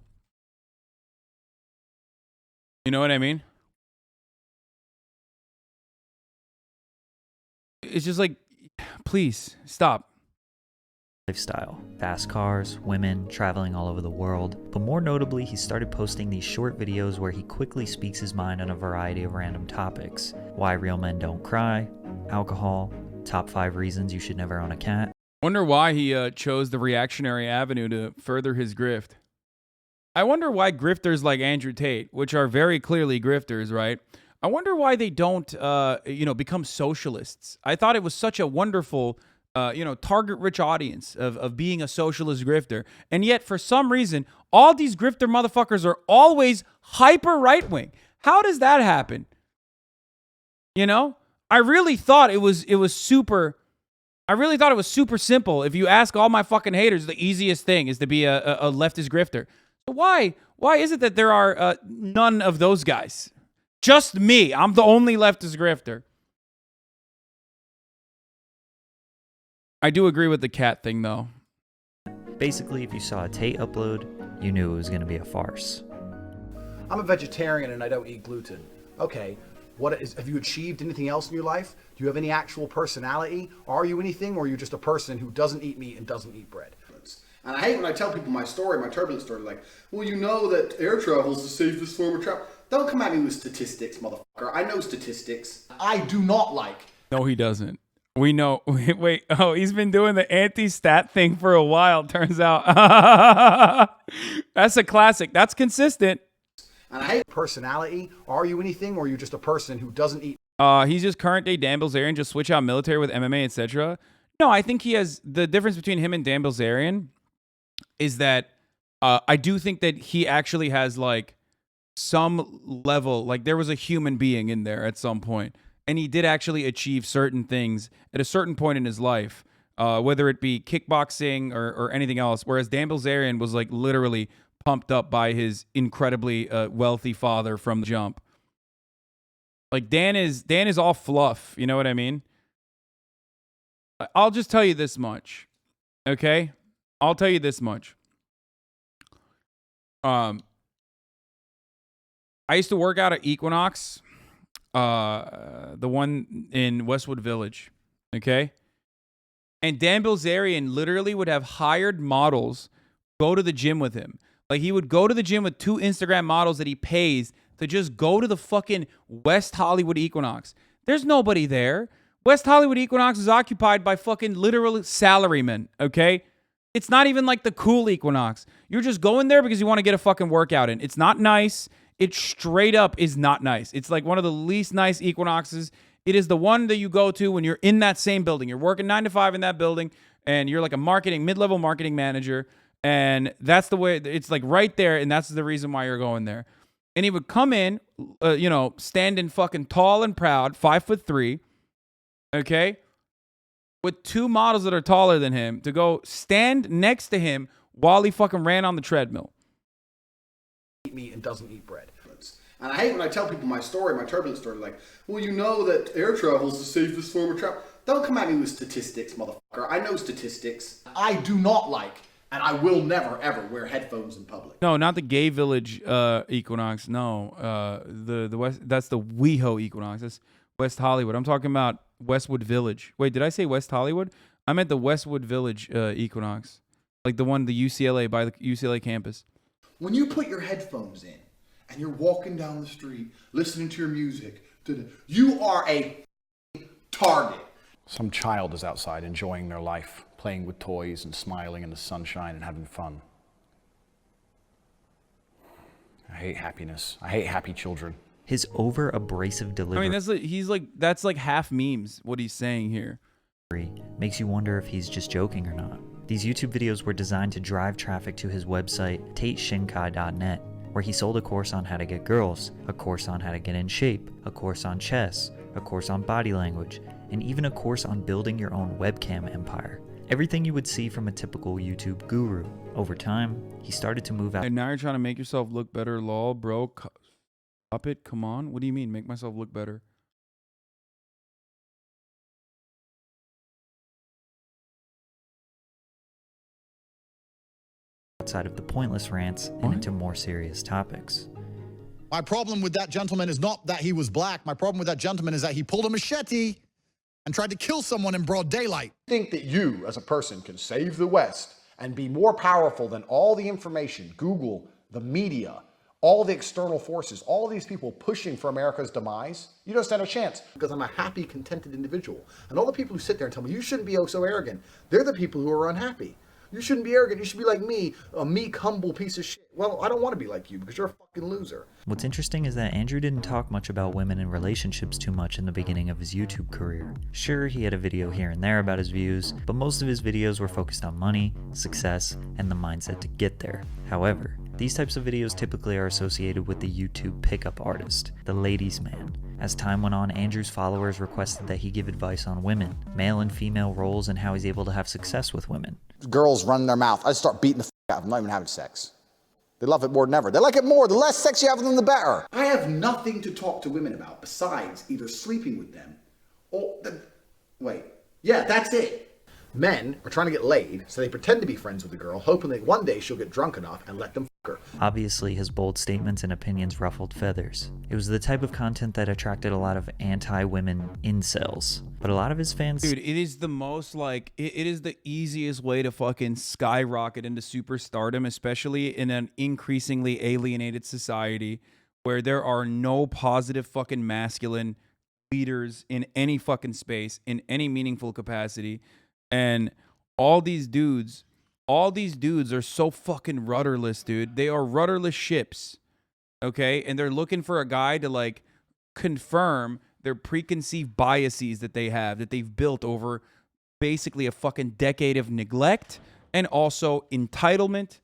You know what I mean? It's just like, please, stop. Lifestyle, fast cars, women, traveling all over the world. But more notably, he started posting these short videos where he quickly speaks his mind on a variety of random topics. Why real men don't cry, alcohol, top 5 reasons you should never own a cat. Wonder why he chose the reactionary avenue to further his grift. I wonder why grifters like Andrew Tate, which are very clearly grifters, right? I wonder why they don't, become socialists. I thought it was such a wonderful, target-rich audience of being a socialist grifter. And yet, for some reason, all these grifter motherfuckers are always hyper right-wing. How does that happen? You know? I really thought it was super simple. If you ask all my fucking haters, the easiest thing is to be a leftist grifter. So why is it that there are none of those guys? Just me. I'm the only leftist grifter. I do agree with the cat thing, though. Basically, if you saw a Tate upload, you knew it was going to be a farce. I'm a vegetarian and I don't eat gluten. Okay, have you achieved anything else in your life? Do you have any actual personality? Are you anything, or are you just a person who doesn't eat meat and doesn't eat bread? And I hate when I tell people my story, my turbulent story, like, well, you know that air travel is the safest form of travel. Don't come at me with statistics, motherfucker. I know statistics. I do not like. No, he doesn't. We know. Wait. Oh, he's been doing the anti-stat thing for a while, turns out. That's a classic. That's consistent. And I hate personality. Are you anything, or are you just a person who doesn't eat? He's just current day Dan Bilzerian, just switch out military with MMA, etc. No, I think he has, the difference between him and Dan Bilzerian is that I do think that he actually has like some level, like there was a human being in there at some point, and he did actually achieve certain things at a certain point in his life, whether it be kickboxing or anything else, whereas Dan Bilzerian was like literally pumped up by his incredibly wealthy father from the jump. Like Dan is all fluff, you know what I mean? I'll just tell you this much, okay? I'll tell you this much. I used to work out at Equinox, the one in Westwood Village, okay? And Dan Bilzerian literally would have hired models go to the gym with him. Like, he would go to the gym with 2 Instagram models that he pays to just go to the fucking West Hollywood Equinox. There's nobody there. West Hollywood Equinox is occupied by fucking literal salarymen, okay? It's not even like the cool Equinox. You're just going there because you want to get a fucking workout in. It's not nice. It straight up is not nice. It's like one of the least nice Equinoxes. It is the one that you go to when you're in that same building. You're working 9 to 5 in that building, and you're like a mid-level marketing manager, and that's the way, it's like right there, and that's the reason why you're going there. And he would come in, standing fucking tall and proud, 5'3", okay, with 2 models that are taller than him to go stand next to him while he fucking ran on the treadmill. Eat meat and doesn't eat bread. And I hate when I tell people my story, my turbulent story, like, well, you know that air travel is the safest form of travel. Don't come at me with statistics, motherfucker. I know statistics. I do not like, and I will never, ever wear headphones in public. No, not the Gay Village Equinox. No, the West. That's the WeHo Equinox. That's West Hollywood. I'm talking about Westwood Village. Wait, did I say West Hollywood? I meant the Westwood Village Equinox, like the one, the UCLA, by the UCLA campus. When you put your headphones in and you're walking down the street listening to your music, you are a target. Some child is outside enjoying their life, playing with toys and smiling in the sunshine and having fun. I hate happiness. I hate happy children. His over-abrasive delivery. I mean, that's like half memes, what he's saying here. Makes you wonder if he's just joking or not. These YouTube videos were designed to drive traffic to his website, TateShinkai.net, where he sold a course on how to get girls, a course on how to get in shape, a course on chess, a course on body language, and even a course on building your own webcam empire. Everything you would see from a typical YouTube guru. Over time, he started to move out. And now you're trying to make yourself look better, lol, bro. Stop it, come on. What do you mean, make myself look better? Outside of the pointless rants and into more serious topics. My problem with that gentleman is not that he was black. My problem with that gentleman is that he pulled a machete and tried to kill someone in broad daylight. Think that you, as a person, can save the West and be more powerful than all the information, Google, the media, all the external forces, all these people pushing for America's demise? You don't stand a chance. Because I'm a happy, contented individual. And all the people who sit there and tell me, you shouldn't be oh so arrogant, they're the people who are unhappy. You shouldn't be arrogant. You should be like me, a meek, humble piece of shit. Well, I don't want to be like you because you're a fucking loser. What's interesting is that Andrew didn't talk much about women and relationships too much in the beginning of his YouTube career. Sure, he had a video here and there about his views, but most of his videos were focused on money, success, and the mindset to get there. However, these types of videos typically are associated with the YouTube pickup artist, the ladies' man. As time went on, Andrew's followers requested that he give advice on women, male and female roles, and how he's able to have success with women. Girls run their mouth. I start beating the out of them, not even having sex. They love it more than ever. They like it more. The less sex you have with them, the better. I have nothing to talk to women about besides either sleeping with them or... Wait. Yeah, that's it. Men are trying to get laid, so they pretend to be friends with the girl, hoping that one day she'll get drunk enough and let them fuck her. Obviously, his bold statements and opinions ruffled feathers. It was the type of content that attracted a lot of anti-women incels. But a lot of his fans... Dude, it is the most, like, it is the easiest way to fucking skyrocket into superstardom, especially in an increasingly alienated society where there are no positive fucking masculine leaders in any fucking space, in any meaningful capacity. And all these dudes are so fucking rudderless, dude. They are rudderless ships, okay? And they're looking for a guy to, like, confirm their preconceived biases that they have, that they've built over basically a fucking decade of neglect and also entitlement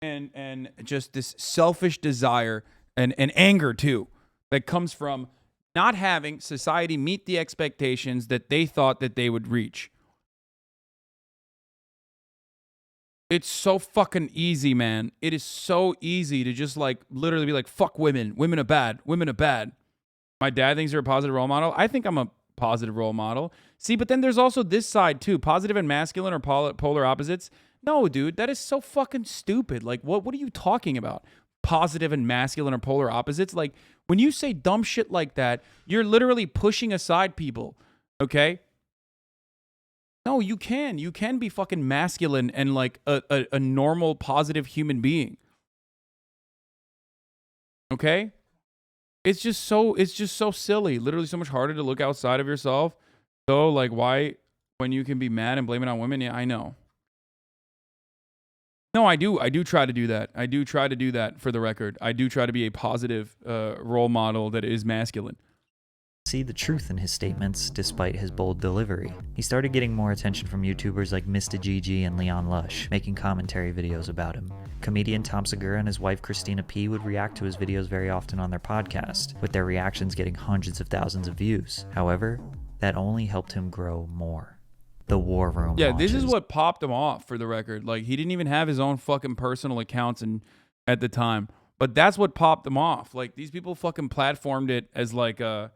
and just this selfish desire and anger, too, that comes from not having society meet the expectations that they thought that they would reach. It's so fucking easy, man. It is so easy to just, like, literally be like, fuck women. Women are bad. Women are bad. My dad thinks you're a positive role model. I think I'm a positive role model. See, but then there's also this side, too. Positive and masculine are polar opposites. No, dude, that is so fucking stupid. Like, what are you talking about? Positive and masculine are polar opposites? Like, when you say dumb shit like that, you're literally pushing aside people, okay? No, you can. You can be fucking masculine and like a normal, positive human being. Okay? It's just so silly. Literally so much harder to look outside of yourself. So, like, why, when you can be mad and blame it on women? Yeah, I know. No, I do try to do that. I do try to do that, for the record. I do try to be a positive role model that is masculine. See the truth in his statements despite his bold delivery. He started getting more attention from YouTubers like Mr. GG and Leon Lush, making commentary videos about him. Comedian Tom Segura and his wife Christina P would react to his videos very often on their podcast, with their reactions getting hundreds of thousands of views. However, that only helped him grow more. The War Room Yeah, launches. This is what popped him off, for the record. Like, he didn't even have his own fucking personal accounts at the time. But that's what popped them off. Like, these people fucking platformed it as like a,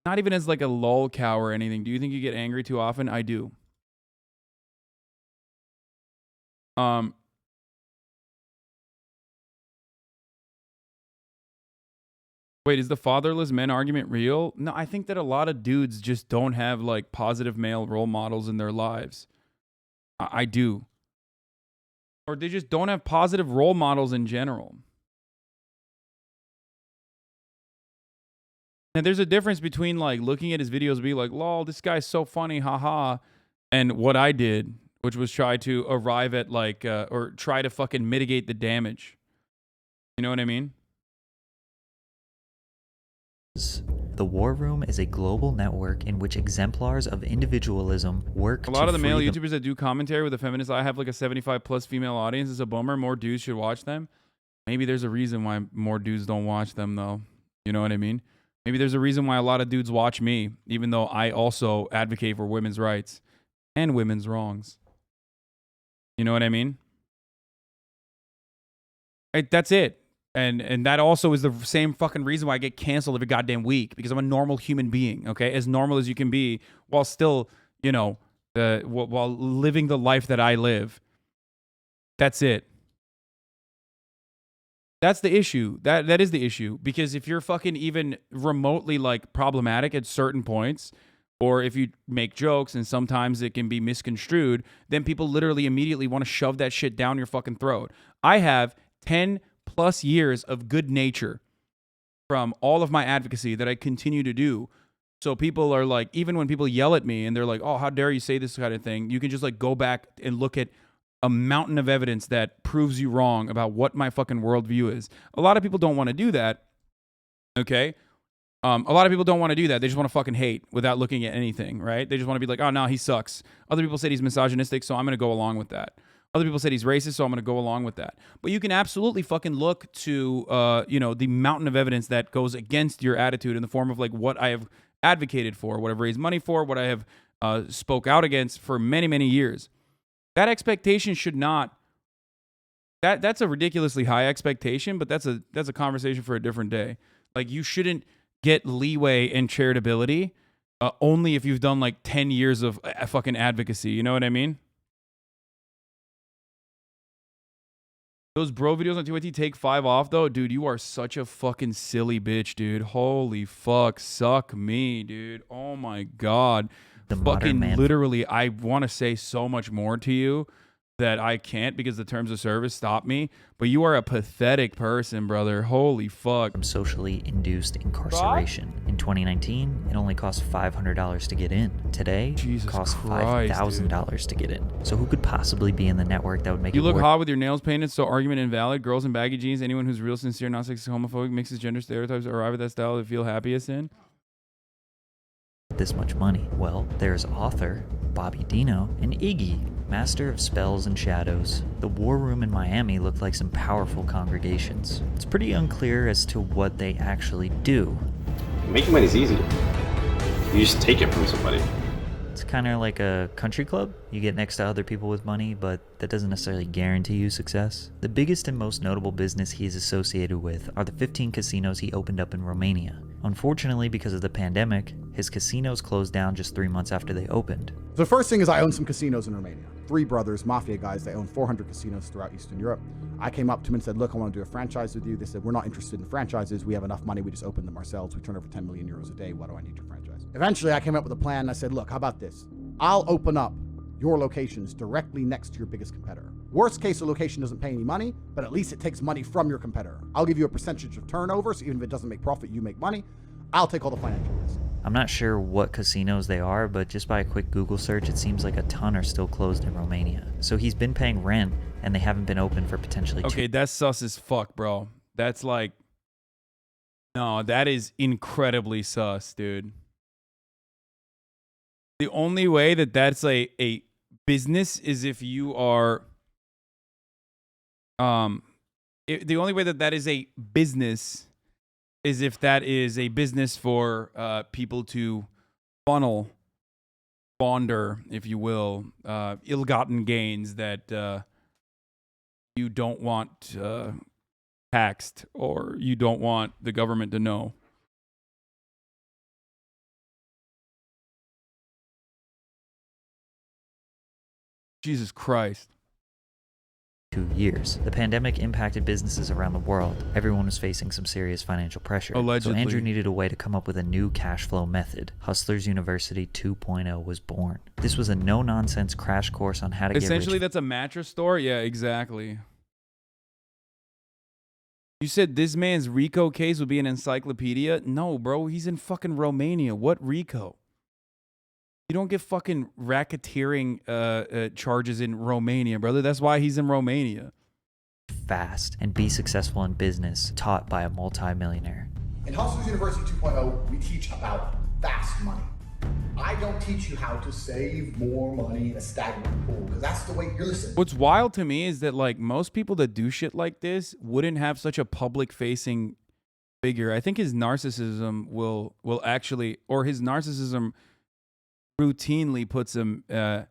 not even as like a lol cow or anything. Do you think you get angry too often? I do. Wait, is the fatherless men argument real? No, I think that a lot of dudes just don't have like positive male role models in their lives. I do. Or they just don't have positive role models in general. And there's a difference between like looking at his videos and be like, lol, this guy's so funny, haha, and what I did, which was try to arrive at like, or try to fucking mitigate the damage. You know what I mean? The War Room is a global network in which exemplars of individualism work to A lot of the male free YouTubers that do commentary with a feminist eye have like a 75 plus female audience. It's a bummer. More dudes should watch them. Maybe there's a reason why more dudes don't watch them though. You know what I mean? Maybe there's a reason why a lot of dudes watch me, even though I also advocate for women's rights and women's wrongs. You know what I mean? That's it. And that also is the same fucking reason why I get canceled every goddamn week, because I'm a normal human being, okay? As normal as you can be while still, you know, while living the life that I live. That's it. That's the issue. That is the issue. Because if you're fucking even remotely like problematic at certain points, or if you make jokes and sometimes it can be misconstrued, then people literally immediately want to shove that shit down your fucking throat. I have 10 plus years of good nature from all of my advocacy that I continue to do. So people are like, even when people yell at me and they're like, oh, how dare you say this kind of thing? You can just like go back and look at a mountain of evidence that proves you wrong about what my fucking worldview is. A lot of people don't want to do that. Okay. A lot of people don't want to do that. They just want to fucking hate without looking at anything, right? They just want to be like, oh, no, he sucks. Other people said he's misogynistic, so I'm going to go along with that. Other people said he's racist, so I'm going to go along with that. But you can absolutely fucking look to, you know, the mountain of evidence that goes against your attitude in the form of like what I have advocated for, what I've raised money for, what I have spoke out against for many, many years. That expectation should not. That's a ridiculously high expectation, but that's a conversation for a different day. Like, you shouldn't get leeway and charitability only if you've done like 10 years of fucking advocacy. You know what I mean? Those bro videos on TYT take 5 off though, dude. You are such a fucking silly bitch, dude. Holy fuck, suck me, dude. Oh my god. The fucking literally, I want to say so much more to you that I can't because the terms of service stop me. But you are a pathetic person, brother. Holy fuck. From socially induced incarceration. In 2019, it only cost $500 to get in. Today, it costs $5,000 to get in. So who could possibly be in the network that would make you it look worth hot with your nails painted, so argument invalid. Girls in baggy jeans. Anyone who's real sincere, not sexist, homophobic, mixes gender stereotypes, arrive at that style they feel happiest in. this much money? Well, there's author Bobby Dino and Iggy, master of spells and shadows. The War Room in Miami looked like some powerful congregations. It's pretty unclear as to what they actually do. Making money is easy. You just take it from somebody. It's kind of like a country club. You get next to other people with money, but that doesn't necessarily guarantee you success. The biggest and most notable business he is associated with are the 15 casinos he opened up in Romania. Unfortunately, because of the pandemic, his casinos closed down just 3 months after they opened. The first thing is I own some casinos in Romania. 3 brothers, mafia guys, they own 400 casinos throughout Eastern Europe. I came up to them and said, look, I want to do a franchise with you. They said, we're not interested in franchises. We have enough money. We just open them ourselves. We turn over 10 million euros a day. Why do I need your franchise? Eventually, I came up with a plan. I said, look, how about this? I'll open up your locations directly next to your biggest competitor. Worst case, the location doesn't pay any money, but at least it takes money from your competitor. I'll give you a percentage of turnover, so even if it doesn't make profit, you make money. I'll take all the financial risk. I'm not sure what casinos they are, but just by a quick Google search, it seems like a ton are still closed in Romania. So he's been paying rent, and they haven't been open for potentially Okay, that's sus as fuck, bro. That's like... No, that is incredibly sus, dude. The only way that that's a business is if you are... the only way that that is a business is if that is a business for people to funnel, launder, if you will, ill-gotten gains that you don't want taxed or you don't want the government to know. Jesus Christ. 2 years. The pandemic impacted businesses around the world. Everyone was facing some serious financial pressure. Allegedly. So Andrew needed a way to come up with a new cash flow method. Hustlers University 2.0 was born. This was a no-nonsense crash course on how to Essentially, get rich. that's a mattress store? Yeah, exactly. You said this man's RICO case would be an encyclopedia? No, bro. He's in fucking Romania. What RICO? You don't get fucking racketeering charges in Romania, brother. That's why he's in Romania. Fast and be successful in business, taught by a multimillionaire. In Hustlers University 2.0, we teach about fast money. I don't teach you how to save more money in a stagnant pool, because that's the way you're listening. What's wild to me is that like most people that do shit like this wouldn't have such a public-facing figure. I think his narcissism will actually, or his narcissism routinely puts him gets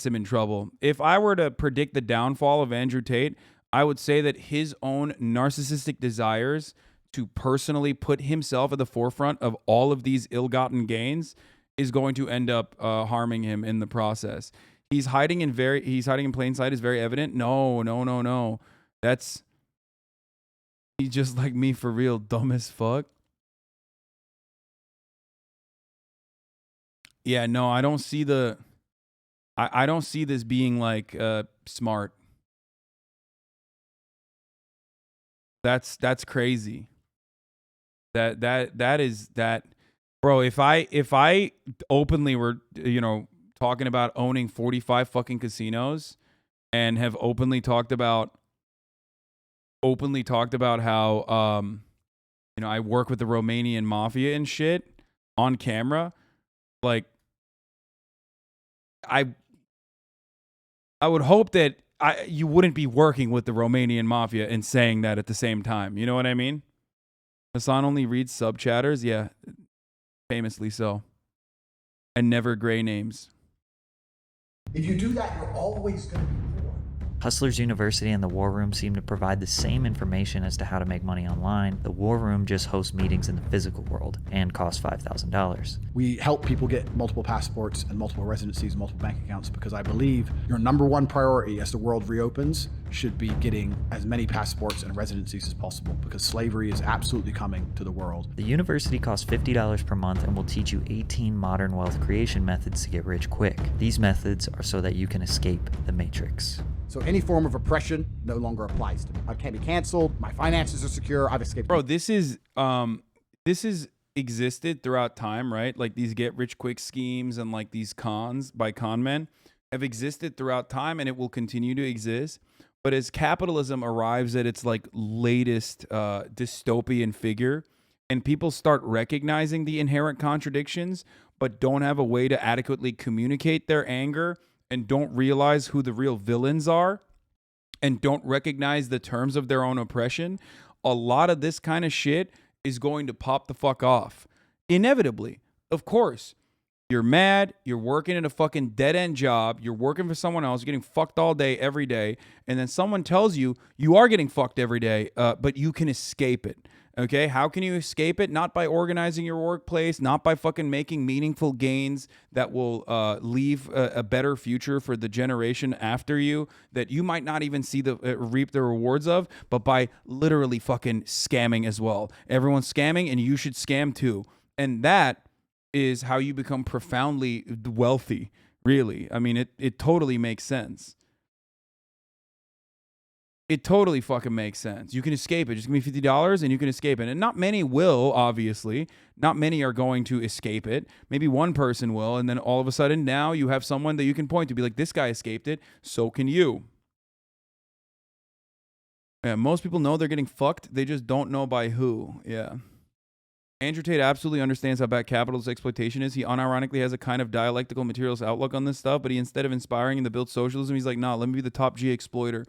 him in trouble. If I were to predict the downfall of Andrew Tate, I would say that his own narcissistic desires to personally put himself at the forefront of all of these ill-gotten gains is going to end up harming him in the process. He's hiding in plain sight is very evident. No. He's just like me for real, dumb as fuck. Yeah, no, I don't see I don't see this being like smart. That's crazy. That is bro, if I openly were, talking about owning 45 fucking casinos and have openly talked about how I work with the Romanian mafia and shit on camera, like I would hope that you wouldn't be working with the Romanian mafia and saying that at the same time. You know what I mean? Hasan only reads sub chatters. Yeah, famously so. And never gray names. If you do that, you're always going to be poor. Hustlers University and the War Room seem to provide the same information as to how to make money online. The War Room just hosts meetings in the physical world and costs $5,000. We help people get multiple passports and multiple residencies and multiple bank accounts because I believe your number one priority as the world reopens should be getting as many passports and residencies as possible because slavery is absolutely coming to the world. The university costs $50 per month and will teach you 18 modern wealth creation methods to get rich quick. These methods are so that you can escape the matrix. So any form of oppression no longer applies to me. I can't be canceled. My finances are secure. I've escaped. Bro, this is existed throughout time, right? Like these get rich quick schemes and like these cons by con men have existed throughout time, and it will continue to exist. But as capitalism arrives at its like latest dystopian figure, and people start recognizing the inherent contradictions, but don't have a way to adequately communicate their anger, and don't realize who the real villains are, and don't recognize the terms of their own oppression, a lot of this kind of shit is going to pop the fuck off. Inevitably. Of course. You're mad, you're working in a fucking dead-end job, you're working for someone else, you're getting fucked all day, every day, and then someone tells you you are getting fucked every day, but you can escape it. Okay, how can you escape it? Not by organizing your workplace, not by fucking making meaningful gains that will leave a better future for the generation after you that you might not even see reap the rewards of, but by literally fucking scamming as well. Everyone's scamming, and you should scam too. And that is how you become profoundly wealthy, really. I mean, it totally makes sense. It totally fucking makes sense. You can escape it. Just give me $50 and you can escape it. And not many will, obviously. Not many are going to escape it. Maybe one person will. And then all of a sudden now you have someone that you can point to. Be like, this guy escaped it. So can you. Yeah, most people know they're getting fucked. They just don't know by who. Yeah. Andrew Tate absolutely understands how bad capitalist exploitation is. He unironically has a kind of dialectical materialist outlook on this stuff. But he, instead of inspiring in the build socialism, he's like, nah, let me be the top G exploiter.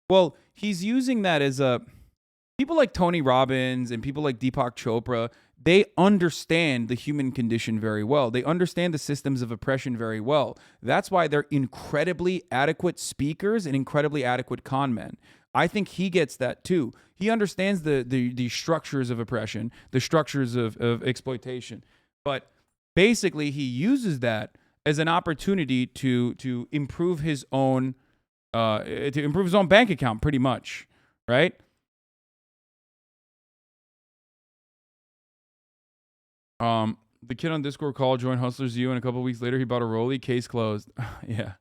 Well, he's using that as people like Tony Robbins and people like Deepak Chopra, they understand the human condition very well. They understand the systems of oppression very well. That's why they're incredibly adequate speakers and incredibly adequate con men. I think he gets that too. He understands the structures of oppression, the structures of exploitation. But basically, he uses that as an opportunity to improve his own bank account, pretty much, right? The kid on Discord called, joined Hustlers U, and a couple of weeks later, he bought a Rolly. Case closed. Yeah.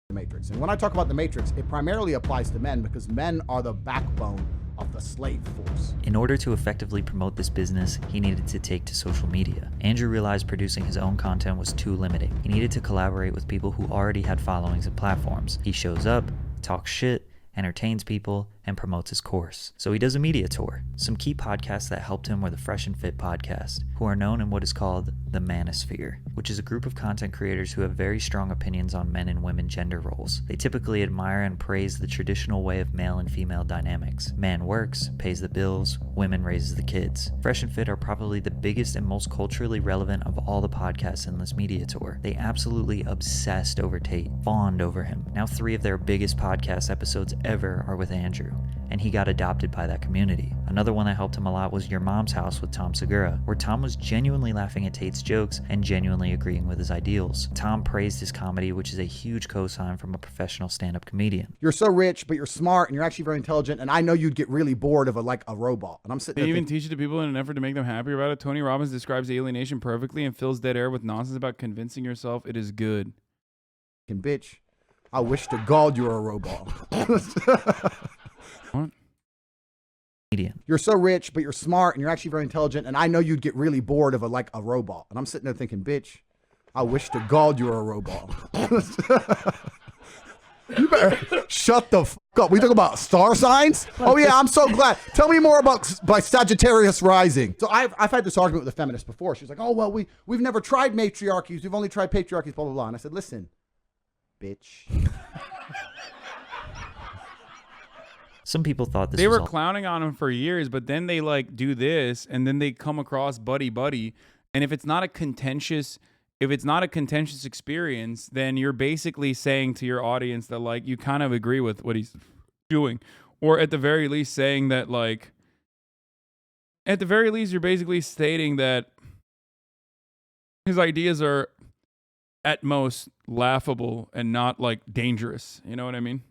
The Matrix. And when I talk about the Matrix, it primarily applies to men because men are the backbone of the slave force. In order to effectively promote this business, he needed to take to social media. Andrew realized producing his own content was too limiting. He needed to collaborate with people who already had followings and platforms. He shows up, talks shit, entertains people, and promotes his course. So he does a media tour. Some key podcasts that helped him were the Fresh and Fit podcast, who are known in what is called the Manosphere, which is a group of content creators who have very strong opinions on men and women gender roles. They typically admire and praise the traditional way of male and female dynamics. Man works, pays the bills, women raises the kids. Fresh and Fit are probably the biggest and most culturally relevant of all the podcasts in this media tour. They absolutely obsessed over Tate, fawned over him. Now 3 of their biggest podcast episodes ever are with Andrew, and he got adopted by that community. Another one that helped him a lot was Your Mom's House with Tom Segura, where Tom was genuinely laughing at Tate's jokes and genuinely agreeing with his ideals. Tom praised his comedy, which is a huge cosign from a professional stand-up comedian. You're so rich, but you're smart and you're actually very intelligent, and I know you'd get really bored of a robot. And I'm sitting They there even thinking, teach it to people in an effort to make them happier about it. Tony Robbins describes alienation perfectly and fills dead air with nonsense about convincing yourself it is good. bitch, I wish to God you were a robot. What? You're so rich, but you're smart and you're actually very intelligent, and I know you'd get really bored of a robot. And I'm sitting there thinking, bitch, I wish to God you were a robot. You better shut the fuck up. We talk about star signs? Oh yeah, I'm so glad. Tell me more about by Sagittarius rising. So I've had this argument with a feminist before. She's like, oh well, we've never tried matriarchies. We've only tried patriarchies. Blah blah blah. And I said, listen, bitch. Some people thought this they was were all clowning on him for years, but then they like do this, and then they come across buddy, and if it's not a contentious experience, then you're basically saying to your audience that like you kind of agree with what he's doing, or at the very least saying that like, at the very least you're basically stating that his ideas are at most laughable and not like dangerous. You know what I mean?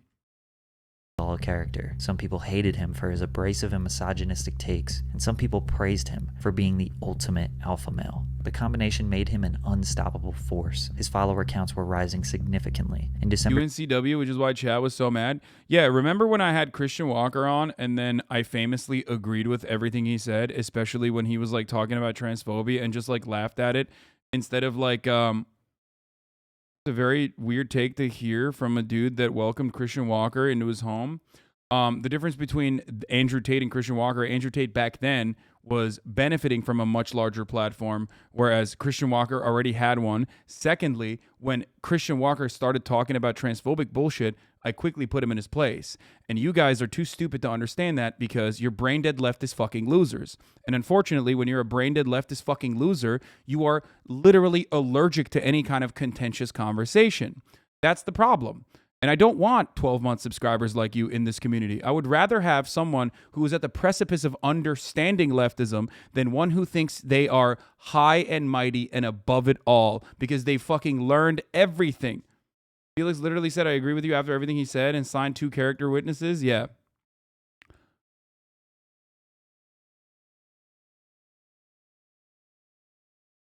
a character. Some people hated him for his abrasive and misogynistic takes, and some people praised him for being the ultimate alpha male. The combination made him an unstoppable force. His follower counts were rising significantly. In December UNCW, which is why Chad was so mad. Yeah, remember when I had Christian Walker on and then I famously agreed with everything he said, especially when he was like talking about transphobia and just like laughed at it instead of like it's a very weird take to hear from a dude that welcomed Christian Walker into his home. The difference between Andrew Tate and Christian Walker, Andrew Tate back then was benefiting from a much larger platform, whereas Christian Walker already had one. Secondly, when Christian Walker started talking about transphobic bullshit, I quickly put him in his place. And you guys are too stupid to understand that because you're brain dead leftist fucking losers. And unfortunately, when you're a brain dead leftist fucking loser, you are literally allergic to any kind of contentious conversation. That's the problem. And I don't want 12-month subscribers like you in this community. I would rather have someone who is at the precipice of understanding leftism than one who thinks they are high and mighty and above it all because they fucking learned everything. Felix literally said, I agree with you after everything he said and signed 2 character witnesses. Yeah.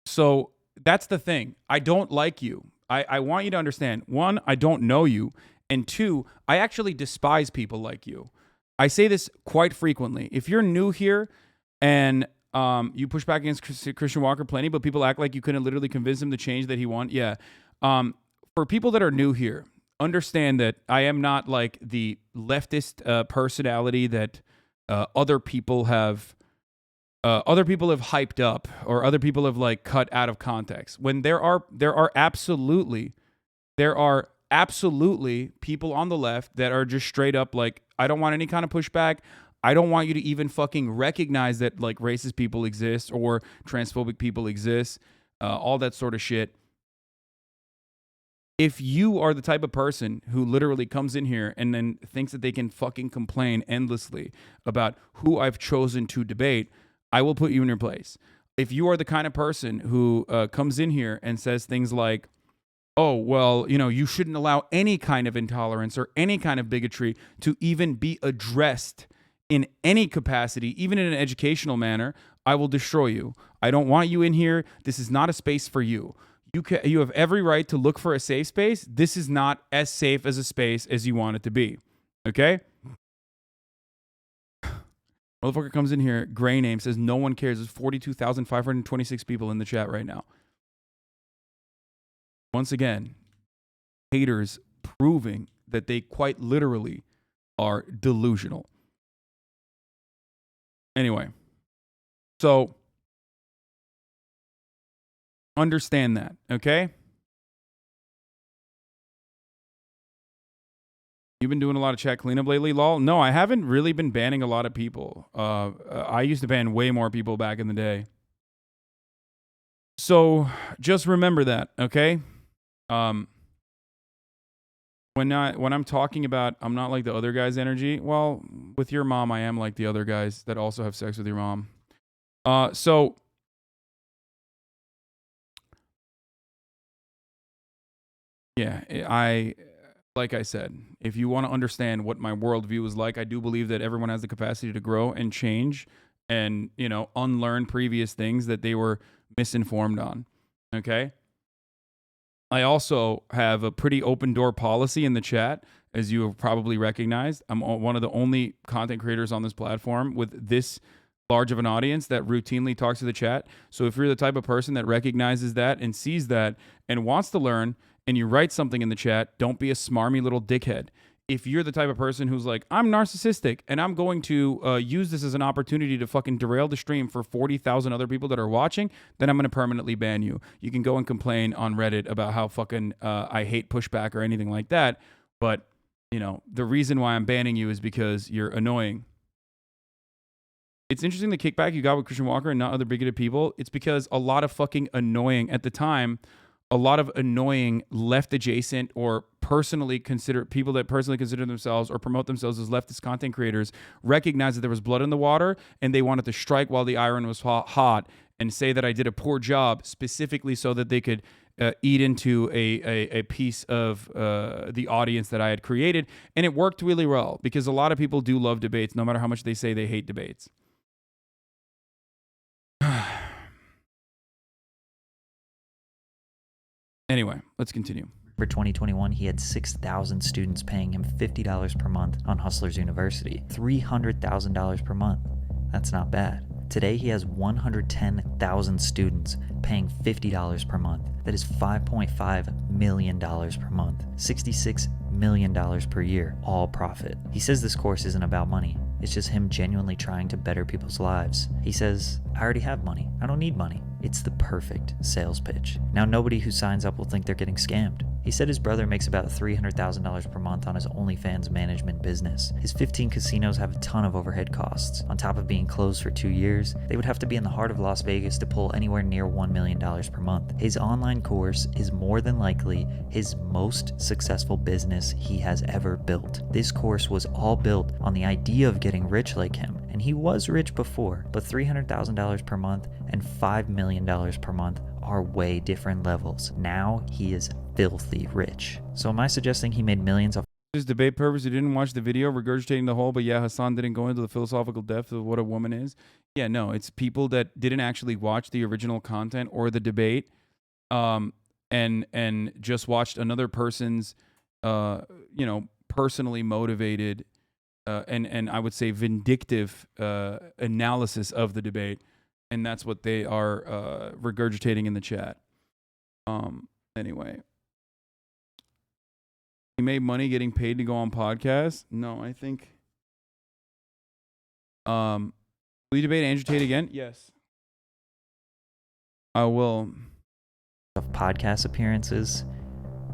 So that's the thing. I don't like you. I want you to understand, 1, I don't know you, and 2, I actually despise people like you. I say this quite frequently. If you're new here and you push back against Christian Walker plenty, but people act like you couldn't literally convince him to change that he won, yeah. For people that are new here, understand that I am not like the leftist personality that other people have hyped up or other people have like cut out of context. When there are absolutely people on the left that are just straight up like, I don't want any kind of pushback. I don't want you to even fucking recognize that like racist people exist or transphobic people exist, all that sort of shit. If you are the type of person who literally comes in here and then thinks that they can fucking complain endlessly about who I've chosen to debate, I will put you in your place. If you are the kind of person who comes in here and says things like, oh, well, you know, you shouldn't allow any kind of intolerance or any kind of bigotry to even be addressed in any capacity, even in an educational manner, I will destroy you. I don't want you in here. This is not a space for you. You have every right to look for a safe space. This is not as safe as a space as you want it to be. Okay? Motherfucker comes in here, gray name, says no one cares. There's 42,526 people in the chat right now. Once again, haters proving that they quite literally are delusional. Anyway, so understand that, okay? You've been doing a lot of chat cleanup lately, lol? No, I haven't really been banning a lot of people. I used to ban way more people back in the day. So just remember that, okay? When I'm talking about I'm not like the other guy's energy, well, with your mom, I am like the other guys that also have sex with your mom. So yeah, like I said, if you want to understand what my worldview is like, I do believe that everyone has the capacity to grow and change and, you know, unlearn previous things that they were misinformed on. Okay? I also have a pretty open door policy in the chat, as you have probably recognized. I'm one of the only content creators on this platform with this large of an audience that routinely talks to the chat. So if you're the type of person that recognizes that and sees that and wants to learn, and you write something in the chat, don't be a smarmy little dickhead. If you're the type of person who's like, I'm narcissistic and I'm going to use this as an opportunity to fucking derail the stream for 40,000 other people that are watching, then I'm going to permanently ban you. You can go and complain on Reddit about how fucking I hate pushback or anything like that. But, you know, the reason why I'm banning you is because you're annoying. It's interesting the kickback you got with Christian Walker and not other bigoted people. It's because a lot of fucking annoying at the time, a lot of annoying left adjacent or personally consider people that personally consider themselves or promote themselves as leftist content creators recognized that there was blood in the water and they wanted to strike while the iron was hot and say that I did a poor job specifically so that they could eat into a piece of the audience that I had created. And it worked really well because a lot of people do love debates no matter how much they say they hate debates. Anyway, let's continue. For 2021, he had 6,000 students paying him $50 per month on Hustlers University. $300,000 per month. That's not bad. Today, he has 110,000 students paying $50 per month. That is $5.5 million per month. $66 million per year, all profit. He says this course isn't about money. It's just him genuinely trying to better people's lives. He says, I already have money. I don't need money. It's the perfect sales pitch. Now, nobody who signs up will think they're getting scammed. He said his brother makes about $300,000 per month on his OnlyFans management business. His 15 casinos have a ton of overhead costs. On top of being closed for 2 years, they would have to be in the heart of Las Vegas to pull anywhere near $1 million per month. His online course is more than likely his most successful business he has ever built. This course was all built on the idea of getting rich like him, and he was rich before, but $300,000 per month and $5 million per month are way different levels. Now he is filthy rich. So am I suggesting he made millions off His debate purpose, you didn't watch the video regurgitating the whole, but yeah, Hasan didn't go into the philosophical depth of what a woman is. Yeah, no, it's people that didn't actually watch the original content or the debate, and just watched another person's, personally motivated, and I would say vindictive analysis of the debate, and that's what they are regurgitating in the chat. Anyway. He made money getting paid to go on podcasts? No, I think. Will you debate Andrew Tate again? Yes. I will. Of podcast appearances?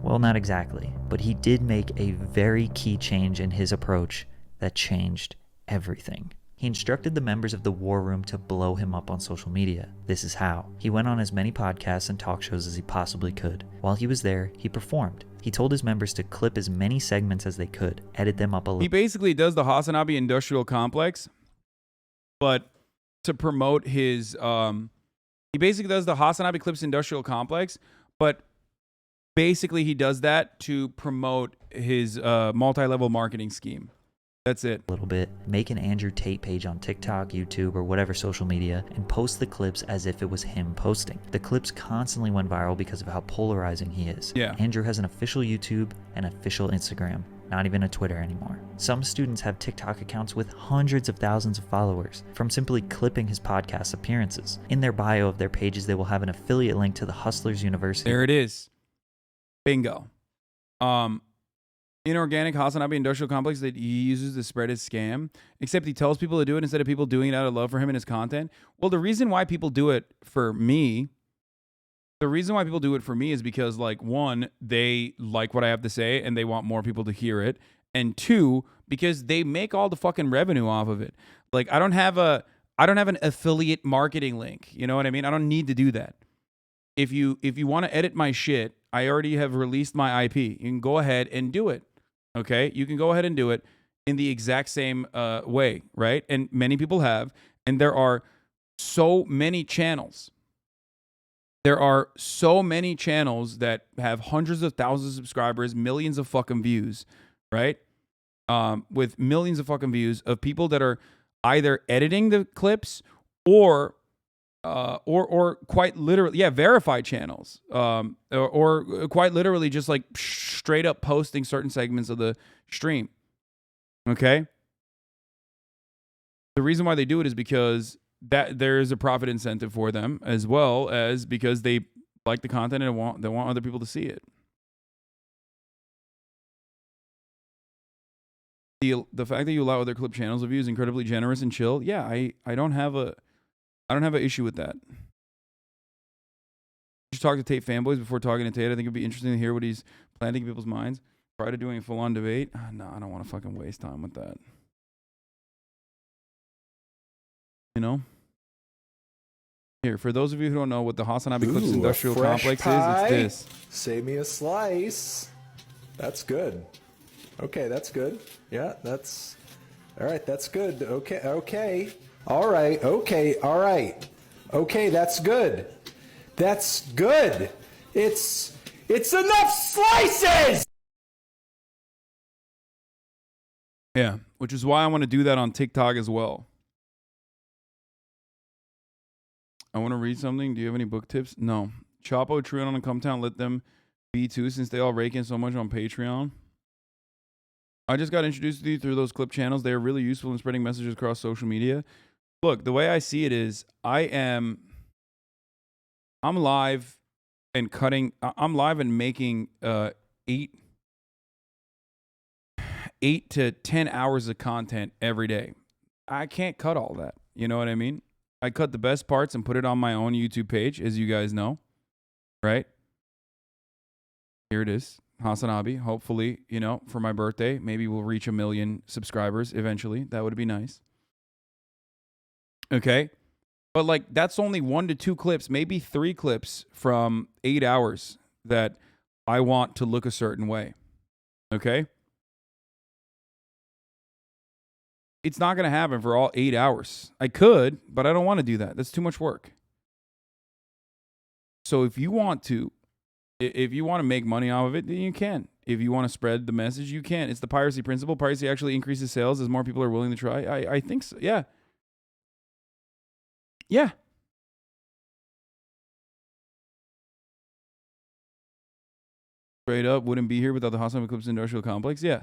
Well, not exactly. But he did make a very key change in his approach that changed everything. He instructed the members of the War Room to blow him up on social media. This is how. He went on as many podcasts and talk shows as he possibly could. While he was there, he performed. He told his members to clip as many segments as they could, edit them up a little. He basically does the HasanAbi industrial complex, but to promote his he basically does the HasanAbi Clips industrial complex, but basically he does that to promote his multi-level marketing scheme. That's it. A little bit. Make an Andrew Tate page on TikTok, YouTube, or whatever social media and post the clips as if it was him posting. The clips constantly went viral because of how polarizing he is. Yeah. Andrew has an official YouTube and official Instagram, not even a Twitter anymore. Some students have TikTok accounts with hundreds of thousands of followers from simply clipping his podcast appearances. In their bio of their pages, they will have an affiliate link to the Hustlers University. There it is. Bingo. Inorganic HasanAbi industrial complex that he uses to spread his scam, except he tells people to do it instead of people doing it out of love for him and his content. Well, the reason why people do it for me is because, like, one, they like what I have to say and they want more people to hear it, and two, because they make all the fucking revenue off of it. Like, I don't have an affiliate marketing link. You know what I mean? I don't need to do that. If you want to edit my shit, I already have released my IP. You can go ahead and do it. Okay? You can go ahead and do it in the exact same way, right? And many people have. And there are so many channels. There are so many channels that have hundreds of thousands of subscribers, millions of fucking views, right? With millions of fucking views of people that are either editing the clips or quite literally, verified channels, or quite literally just like straight up posting certain segments of the stream. Okay. The reason why they do it is because that there is a profit incentive for them, as well as because they like the content and they want other people to see it. The fact that you allow other clip channels of views is incredibly generous and chill. Yeah, I don't have an issue with that. You should talk to Tate fanboys before talking to Tate. I think it'd be interesting to hear what he's planting in people's minds prior to doing a full-on debate. No, I don't want to fucking waste time with that. You know? Here, for those of you who don't know what the HasanAbi Clips industrial complex is, it's this. Save me a slice. That's good. Okay, that's good. Yeah, that's... All right, that's good. Okay. All right, okay, all right. Okay, that's good. That's good. It's enough slices! Yeah, which is why I want to do that on TikTok as well. I want to read something. Do you have any book tips? No. Chapo, Trion, and Come Town, let them be too, since they all rake in so much on Patreon. I just got introduced to you through those clip channels. They are really useful in spreading messages across social media. Look, the way I see it is I'm live and cutting. I'm live and making 8 to 10 hours of content every day. I can't cut all that. You know what I mean? I cut the best parts and put it on my own YouTube page, as you guys know, right? Here it is. HasanAbi, hopefully, for my birthday, maybe we'll reach 1 million subscribers eventually. That would be nice. Okay. But like, that's only 1 to 2 clips, maybe 3 clips from 8 hours that I want to look a certain way. Okay. It's not going to happen for all 8 hours. I could, but I don't want to do that. That's too much work. So if you want to make money off of it, then you can. If you want to spread the message, you can. It's the piracy principle. Piracy actually increases sales as more people are willing to try. I think so. Yeah. Yeah. Straight up, wouldn't be here without the HasanAbi Clips industrial complex. Yeah.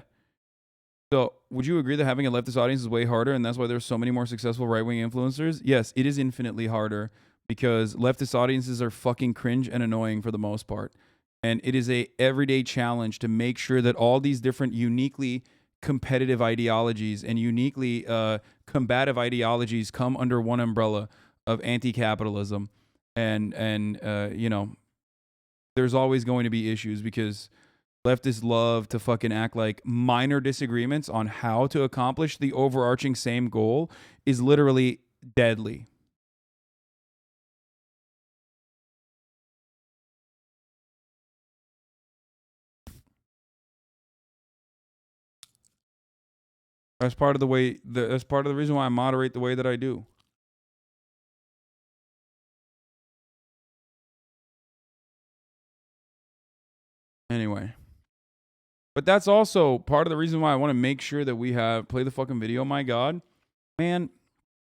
So would you agree that having a leftist audience is way harder, and that's why there's so many more successful right-wing influencers? Yes, it is infinitely harder because leftist audiences are fucking cringe and annoying for the most part. And it is a everyday challenge to make sure that all these different uniquely competitive ideologies and uniquely combative ideologies come under one umbrella of anti-capitalism. And there's always going to be issues because leftists love to fucking act like minor disagreements on how to accomplish the overarching same goal is literally deadly. That's part of the way. That's part of the reason why I moderate the way that I do. Anyway, but that's also part of the reason why I want to make sure that we play the fucking video. My God, man,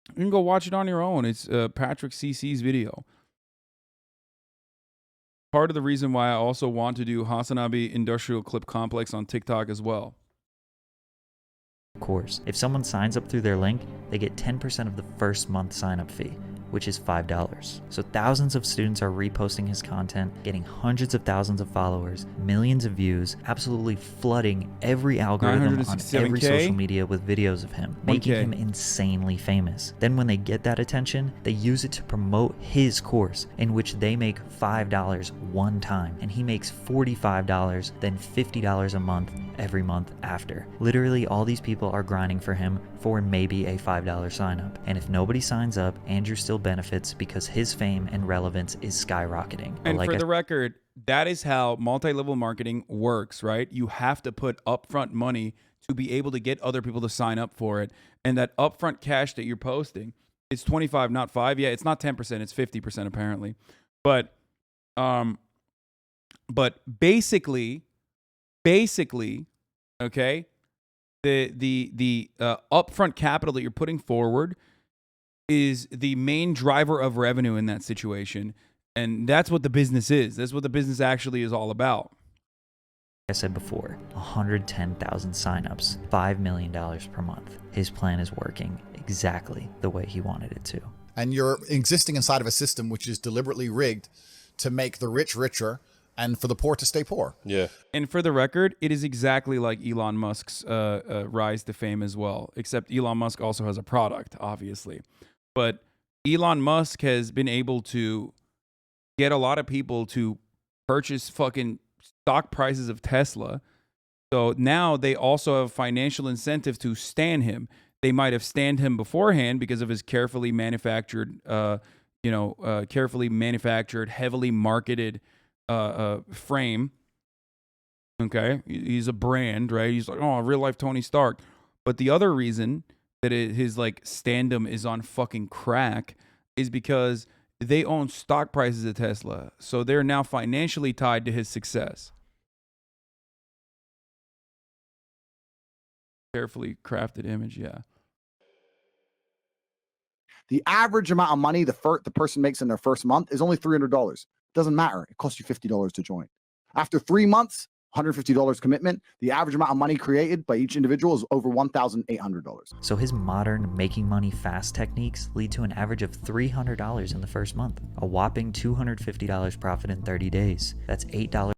you can go watch it on your own. It's Patrick CC's video. Part of the reason why I also want to do HasanAbi Industrial Clip Complex on TikTok as well. Course. If someone signs up through their link, they get 10% of the first month sign-up fee, which is $5. So thousands of students are reposting his content, getting hundreds of thousands of followers, millions of views, absolutely flooding every algorithm on every social media with videos of him, making him insanely famous. Then when they get that attention, they use it to promote his course, in which they make $5 one time, and he makes $45, then $50 a month every month after. Literally all these people are grinding for him for maybe a $5 sign up. And if nobody signs up, Andrew still benefits because his fame and relevance is skyrocketing. And like for the record, that is how multi-level marketing works, right? You have to put upfront money to be able to get other people to sign up for it. And that upfront cash that you're posting is 25, not 5. Yeah, it's not 10%, it's 50% apparently. But basically, okay, the upfront capital that you're putting forward is the main driver of revenue in that situation. And that's what the business is. That's what the business actually is all about. I said before, 110,000 signups, $5 million per month. His plan is working exactly the way he wanted it to. And you're existing inside of a system which is deliberately rigged to make the rich richer and for the poor to stay poor. Yeah. And for the record, it is exactly like Elon Musk's rise to fame as well, except Elon Musk also has a product, obviously. But Elon Musk has been able to get a lot of people to purchase fucking stock prices of Tesla. So now they also have financial incentive to stan him. They might have stanned him beforehand because of his carefully manufactured, heavily marketed frame. Okay, he's a brand, right? He's like, oh, real life Tony Stark. But the other reason that his like standum is on fucking crack is because they own stock prices of Tesla, so they're now financially tied to his success. Carefully crafted image, yeah. The average amount of money the person makes in their first month is only $300. Doesn't matter. It costs you $50 to join. After 3 months, $150 commitment, the average amount of money created by each individual is over $1,800. So his modern making money fast techniques lead to an average of $300 in the first month, a whopping $250 profit in 30 days. That's $8.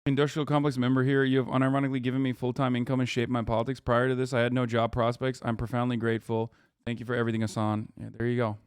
Industrial complex member here. You have unironically given me full-time income and shaped my politics. Prior to this, I had no job prospects. I'm profoundly grateful. Thank you for everything, Hasan. Yeah, there you go.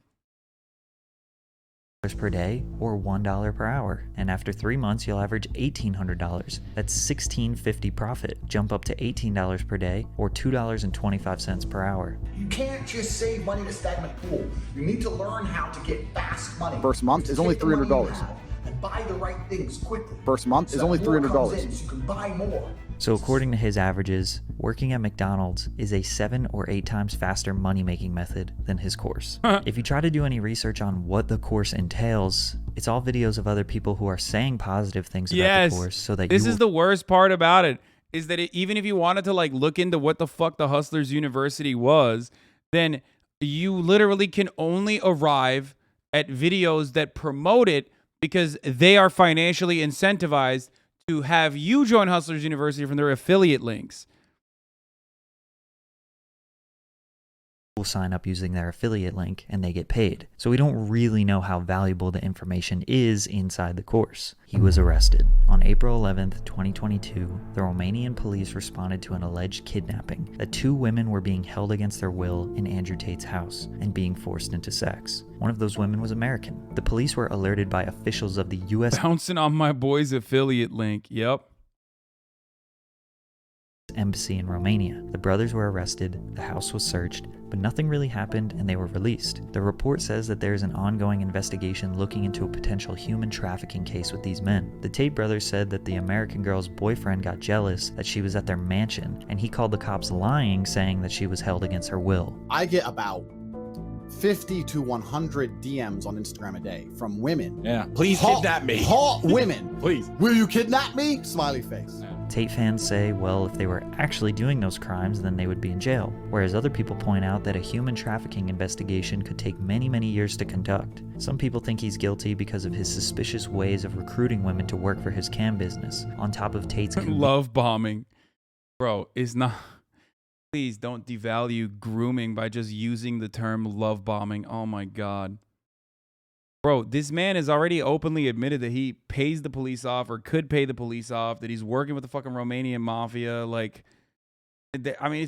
Per day or $1 per hour, and after 3 months you'll average $1,800. That's $1,650 profit. Jump up to $18 per day or $2.25 per hour. You can't just save money in a stagnant pool. You need to learn how to get fast money. First month is only $300. And buy the right things quickly. First month is only $300. So you can buy more. So according to his averages, working at McDonald's is a 7 or 8 times faster money-making method than his course. If you try to do any research on what the course entails, it's all videos of other people who are saying positive things about the course, so that this is the worst part about it, is that even if you wanted to like look into what the fuck the Hustlers University was, then you literally can only arrive at videos that promote it because they are financially incentivized to have you join Hustlers University from their affiliate links. Will sign up using their affiliate link and they get paid. So we don't really know how valuable the information is inside the course. He was arrested. On April 11th, 2022, the Romanian police responded to an alleged kidnapping that 2 women were being held against their will in Andrew Tate's house and being forced into sex. One of those women was American. The police were alerted by officials of the U.S. Bouncing on my boy's affiliate link. Yep. embassy in Romania. The brothers were arrested, the house was searched, but nothing really happened and they were released. The report says that there is an ongoing investigation looking into a potential human trafficking case with these men. The Tate brothers said that the American girl's boyfriend got jealous that she was at their mansion, and he called the cops lying, saying that she was held against her will. I get about 50 to 100 DMs on Instagram a day from women. Yeah. Please kidnap me. Hot women. Please. Will you kidnap me? Smiley face. Tate fans say, well, if they were actually doing those crimes, then they would be in jail. Whereas other people point out that a human trafficking investigation could take many, many years to conduct. Some people think he's guilty because of his suspicious ways of recruiting women to work for his cam business, on top of Tate's love bombing. Bro, is not... Please don't devalue grooming by just using the term love bombing. Oh my God. Bro, this man has already openly admitted that he pays the police off or could pay the police off, that he's working with the fucking Romanian mafia. Like, I mean,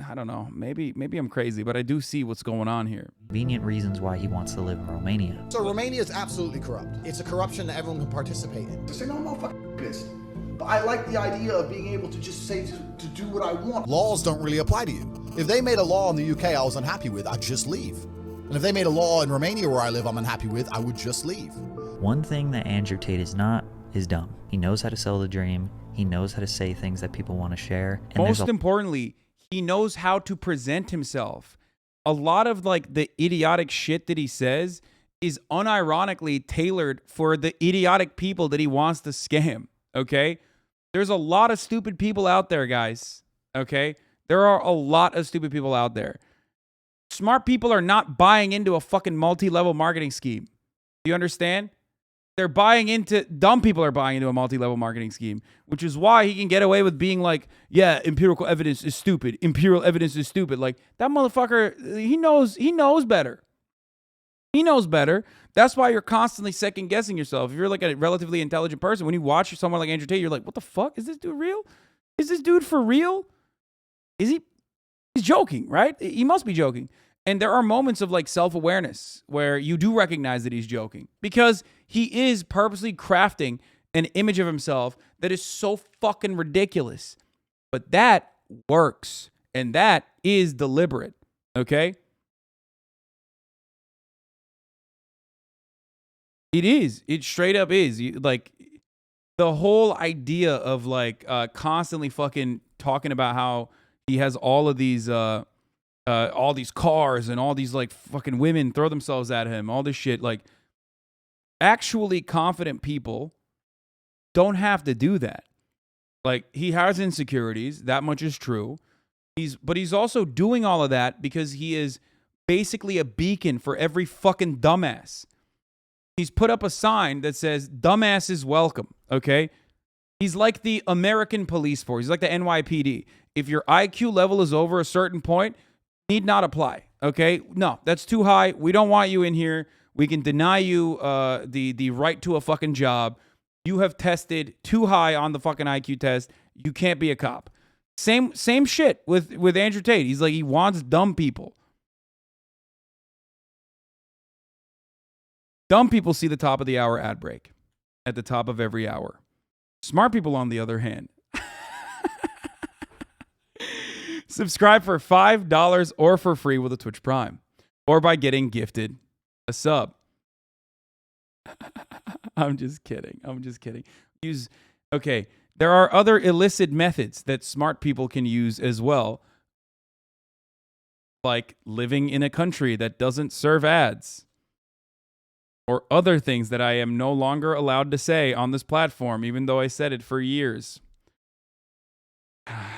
I don't know. Maybe I'm crazy, but I do see what's going on here. Convenient reasons why he wants to live in Romania. So Romania is absolutely corrupt. It's a corruption that everyone can participate in. To say, no, I'm not fucking pissed. But I like the idea of being able to just say to do what I want. Laws don't really apply to you. If they made a law in the UK I was unhappy with, I'd just leave. And if they made a law in Romania where I live I'm unhappy with, I would just leave. One thing that Andrew Tate is not is dumb. He knows how to sell the dream. He knows how to say things that people want to share. And most importantly, he knows how to present himself. A lot of like the idiotic shit that he says is unironically tailored for the idiotic people that he wants to scam. Okay? There's a lot of stupid people out there, guys. Okay? There are a lot of stupid people out there. Smart people are not buying into a fucking multi-level marketing scheme. Do you understand? Dumb people are buying into a multi-level marketing scheme, which is why he can get away with being like, yeah, empirical evidence is stupid. Imperial evidence is stupid. Like, that motherfucker, he knows better. He knows better. That's why you're constantly second guessing yourself. If you're like a relatively intelligent person, when you watch someone like Andrew Tate, you're like, what the fuck? Is this dude real? Is this dude for real? Is he? He's joking, right? He must be joking. And there are moments of like self-awareness where you do recognize that he's joking because he is purposely crafting an image of himself that is so fucking ridiculous. But that works. And that is deliberate. Okay? It is. It straight up is. Like, the whole idea of like constantly fucking talking about how he has all these cars and all these like fucking women throw themselves at him, all this shit. Like, actually confident people don't have to do that. Like, he has insecurities. That much is true. But he's also doing all of that because he is basically a beacon for every fucking dumbass. He's put up a sign that says, dumbass is welcome, okay? He's like the American police force. He's like the NYPD. If your IQ level is over a certain point, need not apply, okay? No, that's too high. We don't want you in here. We can deny you the right to a fucking job. You have tested too high on the fucking IQ test. You can't be a cop. Same shit with Andrew Tate. He's like, he wants dumb people. Dumb people see the top of the hour ad break at the top of every hour. Smart people, on the other hand, subscribe for $5 or for free with a Twitch Prime, or by getting gifted a sub. I'm just kidding. Okay, there are other illicit methods that smart people can use as well, like living in a country that doesn't serve ads, or other things that I am no longer allowed to say on this platform, even though I said it for years.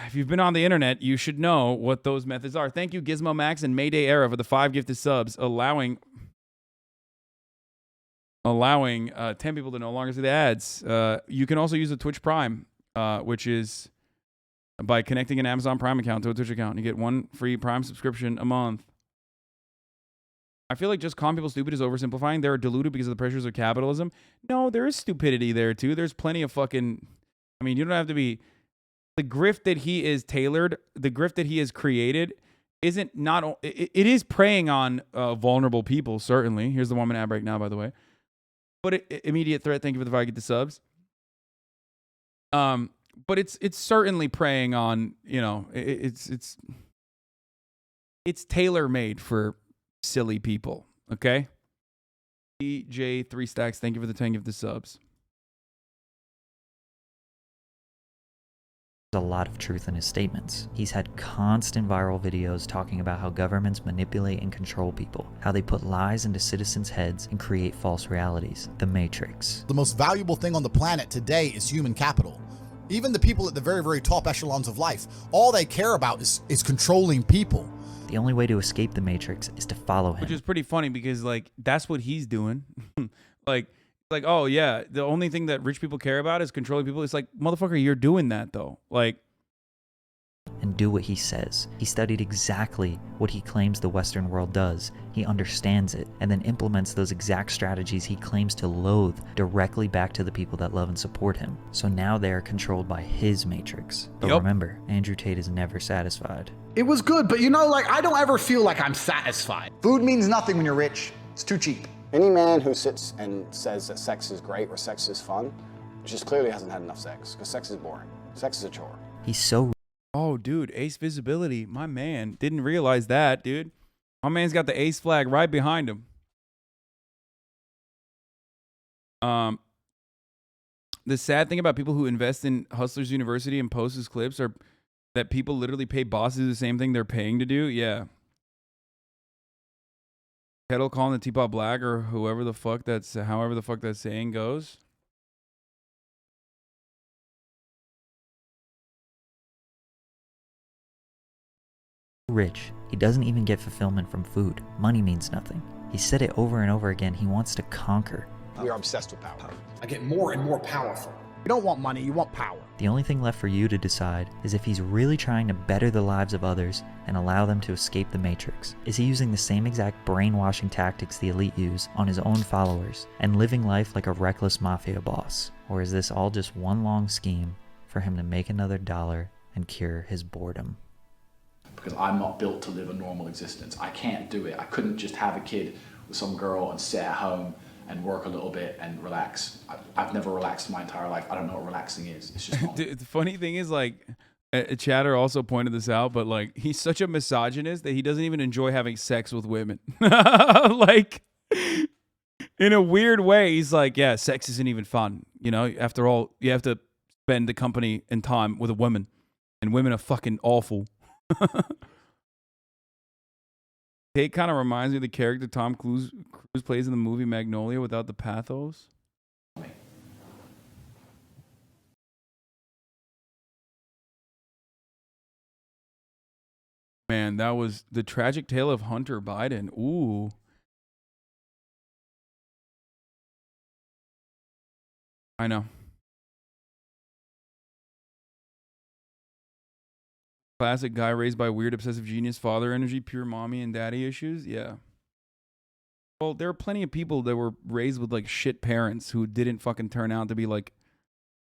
If you've been on the internet, you should know what those methods are. Thank you, Gizmo Max and Mayday Era, for the 5 gifted subs, allowing 10 people to no longer see the ads. You can also use a Twitch Prime, which is by connecting an Amazon Prime account to a Twitch account. You get 1 free Prime subscription a month. I feel like just calling people stupid is oversimplifying. They're deluded because of the pressures of capitalism. No, there is stupidity there too. There's plenty of fucking... I mean, you don't have to be... The grift that he is tailored, the grift that he has created, isn't not... It is preying on vulnerable people, certainly. Here's the 1 minute ad break now, by the way. But immediate threat, thank you for the 5 get the subs. but it's certainly preying on, you know, it's tailor made for silly people. Okay. DJ 3 Stacks, thank you for the 10 gift the subs. A lot of truth in his statements. He's had constant viral videos talking about how governments manipulate and control people, how they put lies into citizens' heads and create false realities. The Matrix. The most valuable thing on the planet today is human capital. Even the people at the very, very top echelons of life, all they care about is controlling people. The only way to escape the Matrix is to follow him. Which is pretty funny because, like, that's what he's doing. like, oh yeah, the only thing that rich people care about is controlling people. It's like, motherfucker, you're doing that though. Like, and do what he says. He studied exactly what he claims the Western world does. He understands it and then implements those exact strategies he claims to loathe directly back to the people that love and support him. So now they are controlled by his Matrix. But remember, Andrew Tate is never satisfied. It was good, but you know, like, I don't ever feel like I'm satisfied. Food means nothing when you're rich. It's too cheap. Any man who sits and says that sex is great or sex is fun just clearly hasn't had enough sex, because sex is boring. Sex is a chore. He's so... Oh, dude, ace visibility. My man didn't realize that, dude. My man's got the ace flag right behind him. The sad thing about people who invest in Hustlers University and post his clips are that people literally pay bosses the same thing they're paying to do. Yeah. Kettle calling the teapot black, or however the fuck that saying goes. Rich. He doesn't even get fulfillment from food. Money means nothing. He said it over and over again. He wants to conquer. We are obsessed with power. I get more and more powerful. You don't want money, you want power. The only thing left for you to decide is if he's really trying to better the lives of others and allow them to escape the Matrix. Is he using the same exact brainwashing tactics the elite use on his own followers and living life like a reckless mafia boss? Or is this all just one long scheme for him to make another dollar and cure his boredom? Because I'm not built to live a normal existence. I can't do it. I couldn't just have a kid with some girl and sit at home and work a little bit and relax. I've never relaxed my entire life. I don't know what relaxing is. It's just not. The funny thing is, like, Chatter also pointed this out, but like, he's such a misogynist that he doesn't even enjoy having sex with women. Like, in a weird way, he's like, yeah, sex isn't even fun. You know, after all, you have to spend the company and time with a woman, and women are fucking awful. Tate kind of reminds me of the character Tom Cruise plays in the movie Magnolia without the pathos. Man, that was The Tragic Tale of Hunter Biden. Ooh. I know. Classic guy raised by weird obsessive genius, father energy, pure mommy and daddy issues. Yeah. Well, there are plenty of people that were raised with like shit parents who didn't fucking turn out to be like,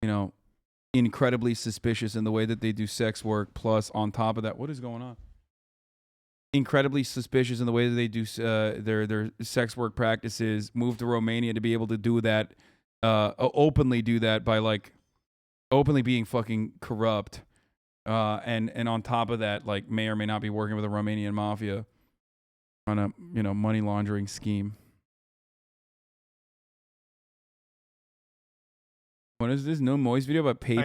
you know, incredibly suspicious in the way that they do sex work. Plus, on top of that, what is going on? Incredibly suspicious in the way that they do their sex work practices. Moved to Romania to be able to do that, openly do that by like openly being fucking corrupt. And on top of that, like, may or may not be working with the Romanian mafia on a, you know, money laundering scheme. What is this? No Moist video about PayPal?